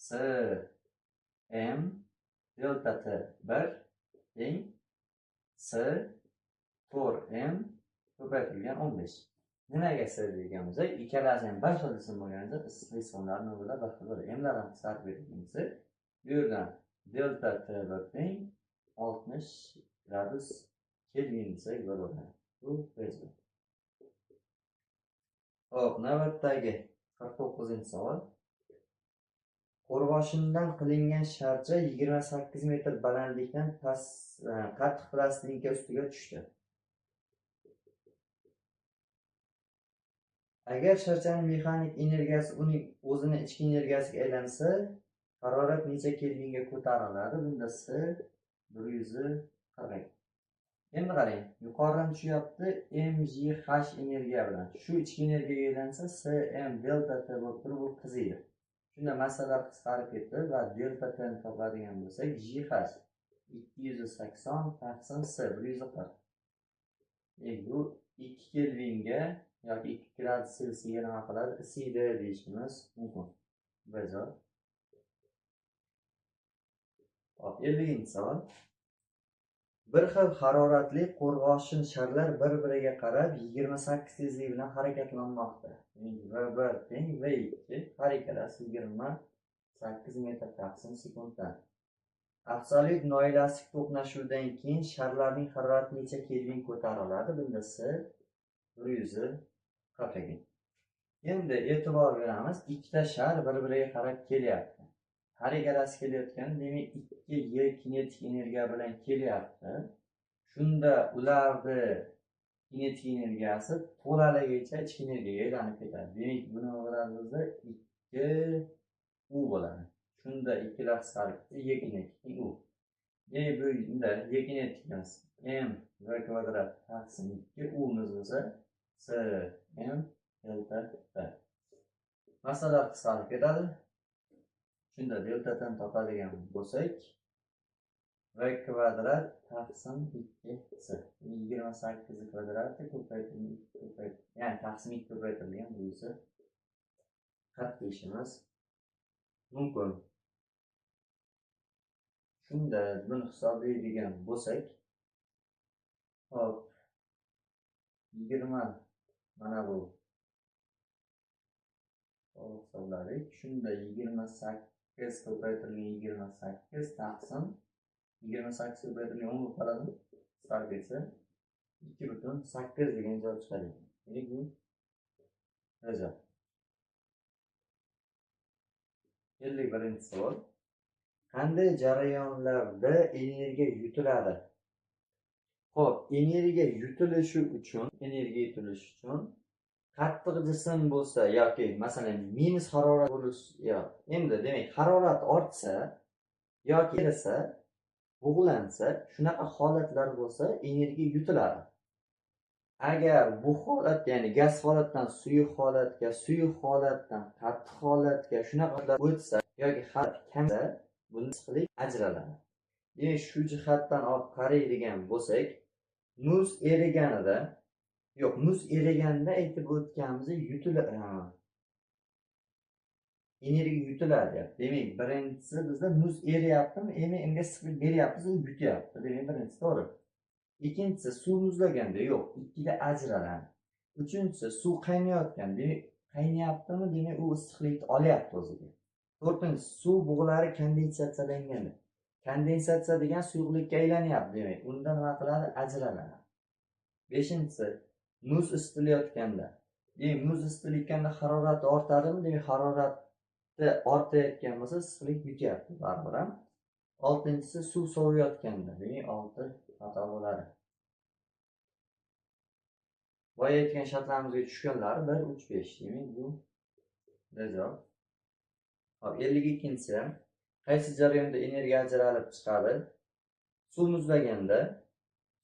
Cm delta T1 teng C4m ko'paytirilgan 15. Nimaga C degan bo'lsak, ikkalasi ham bir xil ism bo'lganida issiqlik sonlarini o'rnida bir xil bo'ladi. Mlarni qisqartib berganimizda bu yerdan delta T1 teng 60 gradus Kelvin desak bo'ladi. Bu bezmi. Hop, navbatdagi 49-savol. Qo'rg'oshindan qilingan sharcha 28 metr balandlikdan qattiq plastinka ustiga tushdi. Agar sharchaning mexanik energiyasi uning o'zini ichki energiyasiga aylansa, harorat necha kelvinga ko'tariladi? Bunda S 140. Endi qarang, yuqoridan tushyapti mgh energiya bilan. Shu ichki energiyaga aylansa, Cm delta T bo'lib turib, bu qiziydi. Shunda massalar qisqarib ketdi va delta T ni topadigan bo'lsak, GH 280 taqsim S 140. Bu 2 kelvinga yoki 2 gradus Selsiga nima qiladi? Isiydi deyishimiz mumkin. Bajo. Hop, 50-savol. Bir xil haroratli qo'rg'oshin sharlar bir-biriga qarab 28 tezlik bilan harakatlanmoqda. V1 teng V2 har ikkalasi 28 metr taqsim sekunddan. Absolyut noelastik to'qnashuvdan keyin sharlarning harorati necha kelvin ko'tariladi? Bunda S 140. Endi e'tibor beramiz, ikkita shar bir-biriga qarab kelyapti. Har ikkalasi kelayotgani, demak 2 Y kinetik energiya bilan kelyapti. Shunda ularni kinetik energiyasi to'laligicha ichki energiyaga aylanib ketadi. Demak, buni o'rnimizda 2 U bo'ladi. Shunda ikkilar qisqarib ketdi, Y kinetik U. Demak, bu yerda Y kinetikimiz M V kvadrat taqsim 2 U miz bo'lsa, C M delta T. Massalar qisqarib ketadi. Shunda delta T ni topadigan bo'lsak, V kvadrat taqsim 2C. 28 kvadrati ko'paytirilgan, ya'ni taqsim 2 ko'paytirilgan bo'lsa, 40 deyishimiz mumkin. Shunda buni hisoblaydigan bo'lsak, hop, 20 mana bu hisobladik. Shunda 28 ko'paytirilgan 28 taqsim 28 ko'paytirilgan 10 bo'lib qoladi. Sarf etsa 2,8 degan javob chiqadi. Demak bu javob. 51-savol. Qanday jarayonlarda energiya yutiladi? Xo'p, energiya yutilishi uchun qattiq jism bo'lsa yoki masalan minus harorat bo'lishi, endi demak harorat ortsa yoki erisa, bug'lansa, shunaqa holatlar bo'lsa energiya yutiladi. Agar bu holat, ya'ni gaz holatdan suyuq holatga, suyuq holatdan qattiq holatga shunaqa o'tsa yoki harorat kamsa, buni issiqlik ajraladi. Demak, shu jihatdan olib qaraydigan bo'lsak, muz eriganda aytib o'tganimiz energiya yutiladi. Demak, birinchisi bizda muz eriyaptimi, unga issiqlik beryapmiz, yutyapti. Demak, birinchisi to'g'ri. Ikkinchisi, suv muzlaganda yo'q, ikkida ajraladi. Uchinchisi, suv qaynayotgan, demak, qaynayaptimi, demak u issiqlikni olyapti o'ziga. To'rtinchisi, suv bug'lari kondensatsiyalanganda. Kondensatsiya degan suyuqlikka aylanyapti, demak, unda nima qiladi? Ajraladi. Beshinchisi, muz isitilayotganda. Demak, muz isitilayotganda harorati ortadimi? Demak, harorati ortayotgan bo'lsa, issiqlik yutyapti baribir ham. Oltinchisi, suv soviyotganda. Demak, 6 xato bo'ladi. Boya aytgan shartlarimizga tushganlari 1, 3, 5. Demak, bu javob. Hop, 52-si. Qaysi jarayonda energiya ajralib chiqadi? Suv muzlaganda,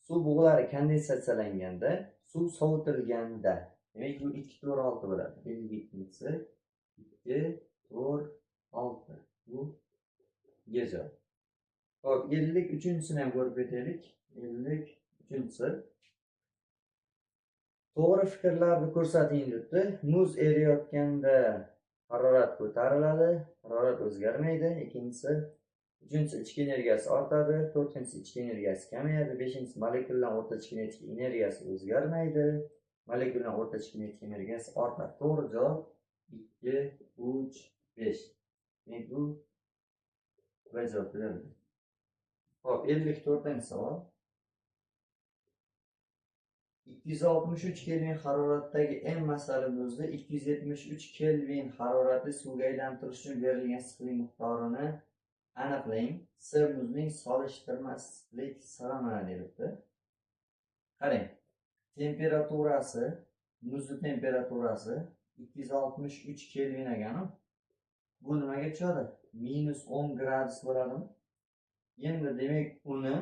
suv bug'lari kondensatsiyalanganda, suv sovitilganda. Demak, bu 2, 4, 6 bo'ladi. 52-si 2, 4, 6. Bu javob. Hop, 53-sini ham ko'rib o'taylik. 53-si. To'g'ri fikrlarni ko'rsating debdi. Muz eriyotganda harorat ko'tariladi, harorat o'zgarmaydi. Ikkinchisi, uchinchisi ichki energiyasi ortadi, to'rtinchisi ichki energiyasi kamayadi, beshinchisi molekulalar o'rtacha kinetik energiyasi o'zgarmaydi, molekulalar o'rtacha kinetik energiyasi ortadi. To'g'ri javob 2, 3, 5. Men bu javob berdim. Hop, 54-savol. 263 Kelvin haroratdagi M masali muzda 273 Kelvin haroratli suvga aylantirish uchun berilgan issiqlik miqdorini aniqlang. S muzning solishtirma issiqlik sig'imi deyilibdi. Qarang. Temperaturasi, muzning temperaturasi 263 Kelvin ekani. Bu nimaga tushadi? -10 gradus bo'ladimi? Endi demak uni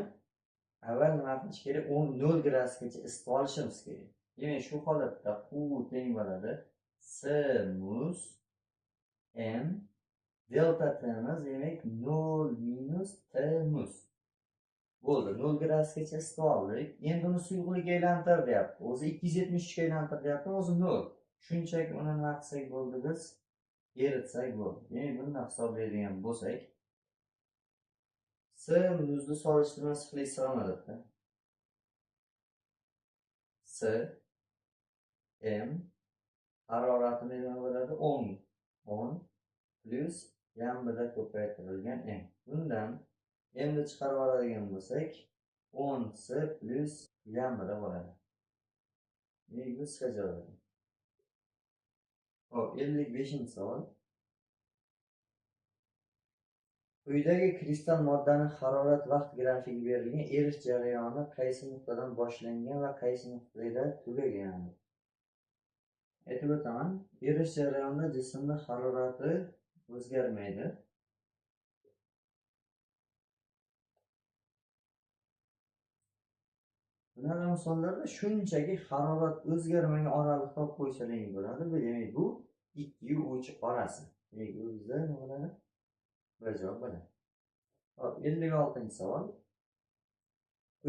avval nima qilish kerak? 0 gradusgacha isitib olishimiz kerak. Demak, shu holatda Q teng bo'ladi S muz M delta T'miz, demak 0 - T muz. Bo'ldi, 0 gradusgacha isitib oldik. Endi uni suyuqlikka aylantir deyapti. O'zi 273 ga aylantir deyapti, o'zi 0. Shunchaki uni nima qilsak bo'ldi, biz eritsak bo'ldi. Demak, buni hisoblaydigan bo'lsak, S muzni solishtirma issiqlik sig'imi debdi. S M haroratini nima bo'ladi? 10 plus yambida ko'paytirilgan M. Bundan M'ni chiqarib oladigan bo'lsak, 10 S plus yambida bo'ladi. Demak, bu qisqa javob. Hop, 55-savol. Quyidagi kristal moddaning harorat vaqt grafigi berilgan. Erish jarayoni qaysi nuqtadan boshlangan va qaysi nuqtada tugagan? Aytib o'taman. Erish jarayonida jismning harorati o'zgarmaydi. Bunaqa misollarda shunchaki harorat o'zgarmagan oraliqda olib qo'ysalar bo'ladi. Demak, bu 2 va 3 orasi. Demak, bu bizda nima bo'ladi? Bu javob bo'ladi. Hop, 56-savol.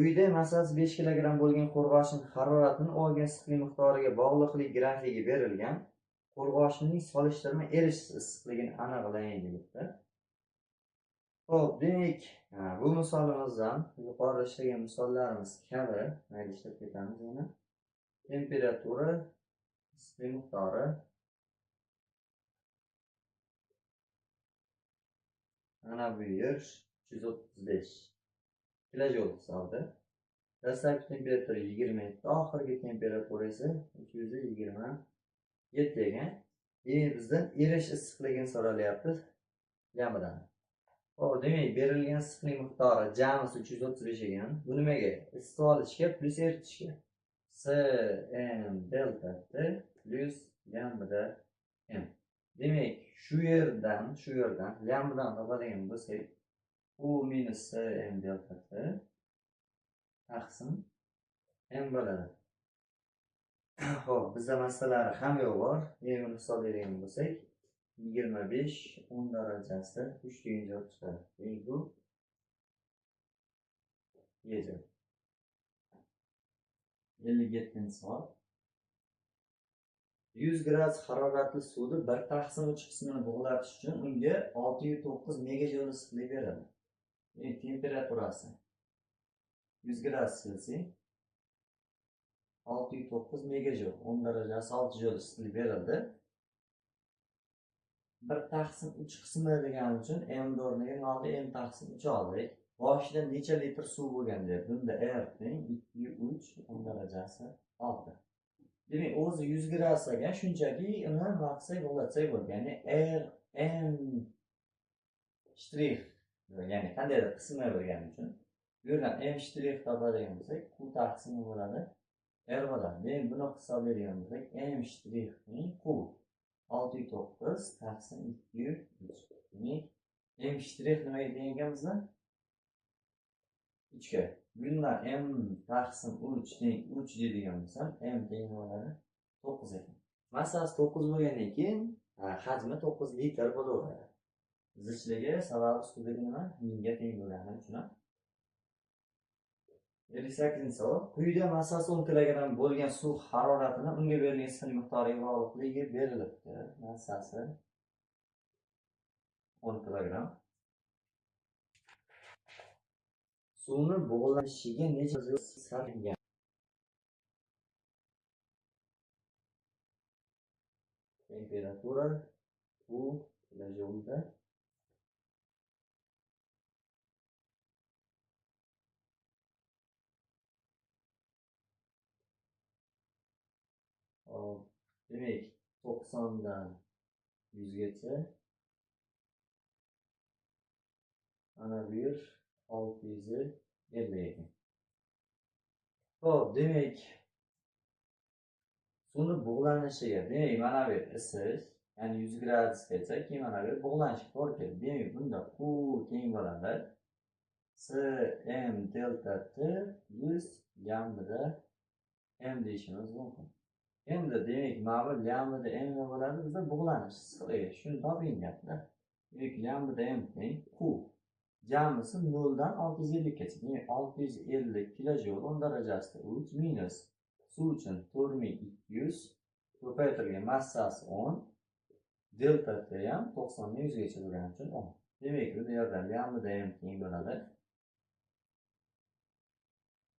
Uyda massasi 5 kg bo'lgan qo'rg'oshin haroratining olgan issiqlik miqdoriga bog'liqlik grafigi berilgan. Qo'rg'oshinning solishtirma erish issiqligini aniqlang deyapti. Xo'p, demak, bu misolimizdan yuqorida ishlagan misollarimiz kabi mayda ishlab ketamiz yana. Temperatura, issiqlik miqdori, Mana bu yer 335 kilojul hisobida. Dastlabki temperatura 27, oxirgi temperatura esa 327 ekan. Bizdan erish issiqligini so'ralyapti jamidan. Hop, demak, berilgan issiqlik miqdori jamisi 335 ekan. Bu nimaga? Isitib olishga plus eritishga. Cm delta T plus lambda m. Demak, shu yerdan lambdan topadigan bo'lsak, u minus Cm delta T taqsim m bo'ladi. Xo'p, bizda masalada ham yo'q bor. Buni hisoblaydigan bo'lsak, 25 10 darajasi 3 degan javob chiqadi. Demak, bu yedi. 57 savol. 100 gradus haroratli suvni 1/3 qismini bug'latish uchun unga 609 megajoule issiqlik beriladi. Temperaturasi 100 gradus Selsiy 609 megajoule, 10 darajasi 6 joule issiqlik berildi. 1/3 qismi degani uchun m o'rniga oldi m/3 oldik. Boshida necha litr suv bo'lgan deydi. Bunda R teng 2 3 10 darajasi 6. Demak, o'zi 100 gradus ekan, shunchaki uni maqsak bo'latsak bo'ldi. Ya'ni R m shtrix, ya'ni qandaydir qismi bo'lgani uchun bu yerdan m shtrix topadigan bo'lsak, q taqsimi bo'ladi R bo'ladi. Demak, buni hisoblaydigan bo'lsak, m shtrix ning q 609 taqsim 2 3. Demak, m shtrix nimaga teng ekan bizda? 3 ga. Bundan m taqsim 3 teng 3 deydigan bo'lsam, m teng bo'ladi 9 ekan. Massasi 9 bo'lgandan keyin hajmi 9 litr bo'laveradi. Zichligi sababi suvdagi nima? Mingga teng bo'lgani uchun. 58-savol. Quyida massasi 10 kg bo'lgan suv haroratini unga berilgan issiqlik miqdoriga bog'liqligi berilibdi. Massasi 10 kg. Suvni bug'lanishiga necha joule sarflangan? Temperatura u kilojulda. Demak, 90 dan 100 gacha. Ana bu yer 650 ekan. Xo'p, demak, suvni bug'lanishiga, demak, mana bu yer isish, ya'ni 100 gradusgacha, keyin mana bu yer bug'lanishga to'g'ri keladi. Demak, bunda Q teng bo'ladi Cm delta T plus lambda m deyishimiz mumkin. Endi demak, mana bu lambda m bo'ladi, bizda bug'lanish issiqligi. Shuni toping gapda. Demak, lambda m teng Q. Jamisi 0 dan 650 gacha. Demak, 650 kilojoule 10 darajasida 3 minus suv uchun 4200 ko'paytirilgan massasi 10, delta T ham 90 dan 100 gacha bo'lgani uchun 10. Demak, bu yerda lambda m teng bo'ladi.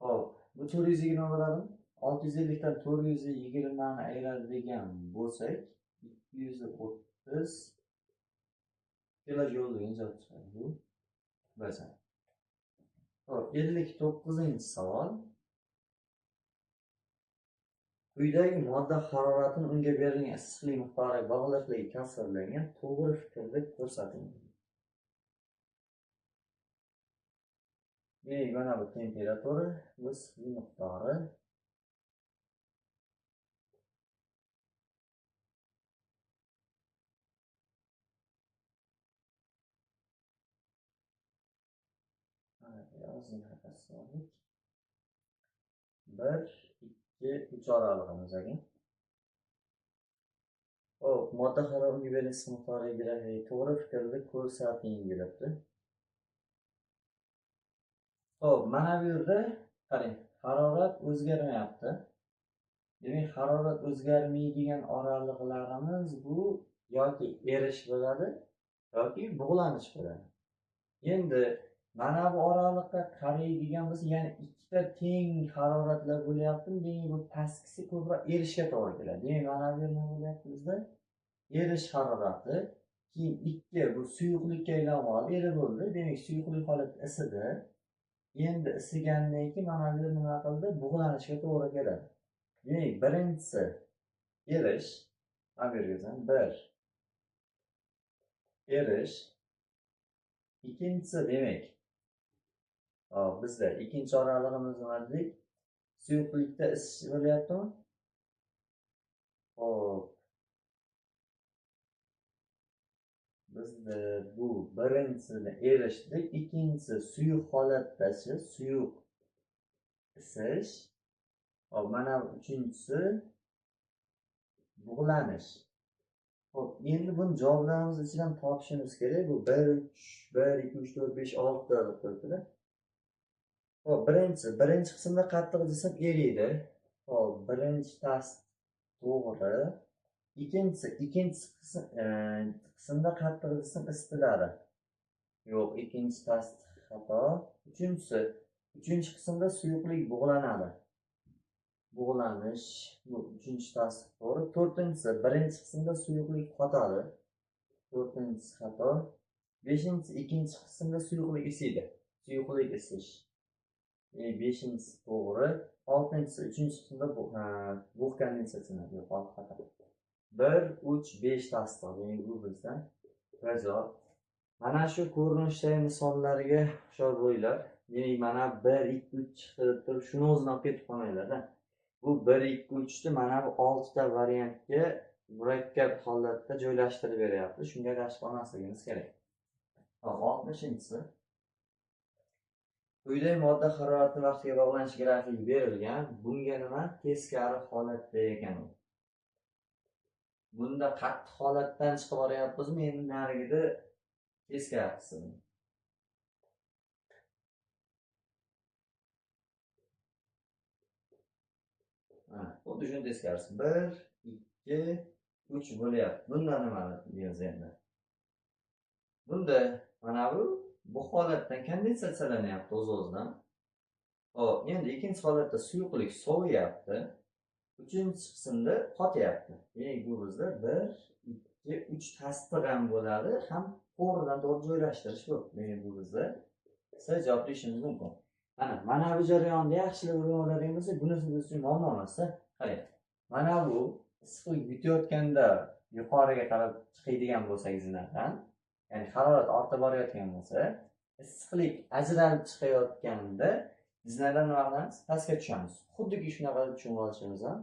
Hop, bu 420 bo'ladi. 650 dan 420 ni ayiradigan bo'lsak, 230 kilojoule degan javob chiqadi. Bu bo'lsa. Hop, 59-savol. Quyidagi modda haroratini unga berilgan issiqlik miqdoriga bog'liqligi tasvirlangan to'g'ri fikrda ko'rsating. Demak, mana bu temperatura, bu issiqlik miqdori. Yozing xatoslik. 1 2 3 oralig'imiz ekan. Hop, modda haroratiga berilgan issiqlik miqdoriga to'g'ri fikrda ko'rsating deyapti. Hop, mana bu yerda qarang, harorat o'zgarmayapti. Demak, harorat o'zgarmaydigan oralig'larimiz bu yoki erish bo'ladi yoki bug'lanish bo'ladi. Endi mana bu oraliqqa qaraydigan bo'lsa, ya'ni ikkita teng haroratlar bo'lyapti. Demak, bu pastkisi ko'proq erishga to'g'ri keladi. Demak, mana bu nima bo'lyapti bizda? Erish harorati keyin 2 bu suyuqlikka aylanib qoldi, erib bo'ldi. Demak, suyuqlik holat isidi. Endi isigandan keyin mana bu nima qildi? Bug'lanishga to'g'ri keladi. Demak, birinchisi erish. Mana bu yerga 1 erish. Ikkinchisi demak, hop bizda ikkinchi oralig'imiz nima dedik? Suyuqlikda isish bo'lyaptimi? Hop. Bizda bu birinchisini erishdik, ikkinchisi suyuq holatdachi, suyuq isish. Hop, mana uchinchisi bug'lanish. Hop, endi buni javoblarimiz ichidan topishimiz kerak. Bu 1 2 3 4 5 6 deb turibdi-da. Hop, birinchi qismda qattiq jism eriydi. Hop, birinchi test to'g'ri. Ikkinchi qismda qattiq jism isitiladi. Yo'q, ikkinchi test xato. Uchinchi qismda suyuqlik bug'lanadi. Bug'lanish, bu uchinchi test to'g'ri. To'rtinchisi, birinchi qismda suyuqlik qotadi. To'rtinchisi xato. Beshinchisi, ikkinchi qismda suyuqlik isiydi. Suyuqlik isish. Beshinchisi to'g'ri. Oltinchisi, uchinchi qismda bu kondensatsiya. Yo'q, xato. 1 3 5 tasdiq. Demak, bu bizdan javob. Mana shu ko'rinishdagi misollarga hushyor bo'linglar. Demak, mana 1 2 3 chiqib turib, shuni o'zini olib ketib qolmanglar-da. Bu 1 2 3 ni mana bu 6 ta variantga murakkab holatda joylashtirib beryapti. Shunga adashib qolmasligimiz kerak. Hop, 60-si. Quyidagi modda harorati vaqtiga bog'lanish grafiki berilgan. Bunga nima? Teskari holatda ekan u. Bunda qattiq holatdan chiqib boryapmizmi? Endi narigida teskarisi. Xuddi shuni teskarisi. 1 2 3 bo'lyapti. Bunda nima deymiz endi? Bunda mana bu holatdan kondensatsiyalanyapti o'z-o'zidan. Hop, endi ikkinchi holatda suyuqlik soviyapti. Uchinchi qismda qotyapti. Demak, bu bizda 1 2 3 tasdiq ham bo'ladi, ham to'g'ridan to'g'ri joylashtirish bu. Demak, bu bizda siz javob berishimiz mumkin. Mana bu jarayonni yaxshilab o'rganib oladigan bo'lsak, bunisi biz uchun muammo emas-da. Qarang. Mana bu issiqlik bitayotganda yuqoriga qarab chiqadigan bo'lsa izidan, ya'ni harorat ortib borayotgan bo'lsa, issiqlik ajralib chiqayotganda iznadan nima qilamiz? Pastga tushamiz. Xuddiki shunaqa tushunib olishimiz ham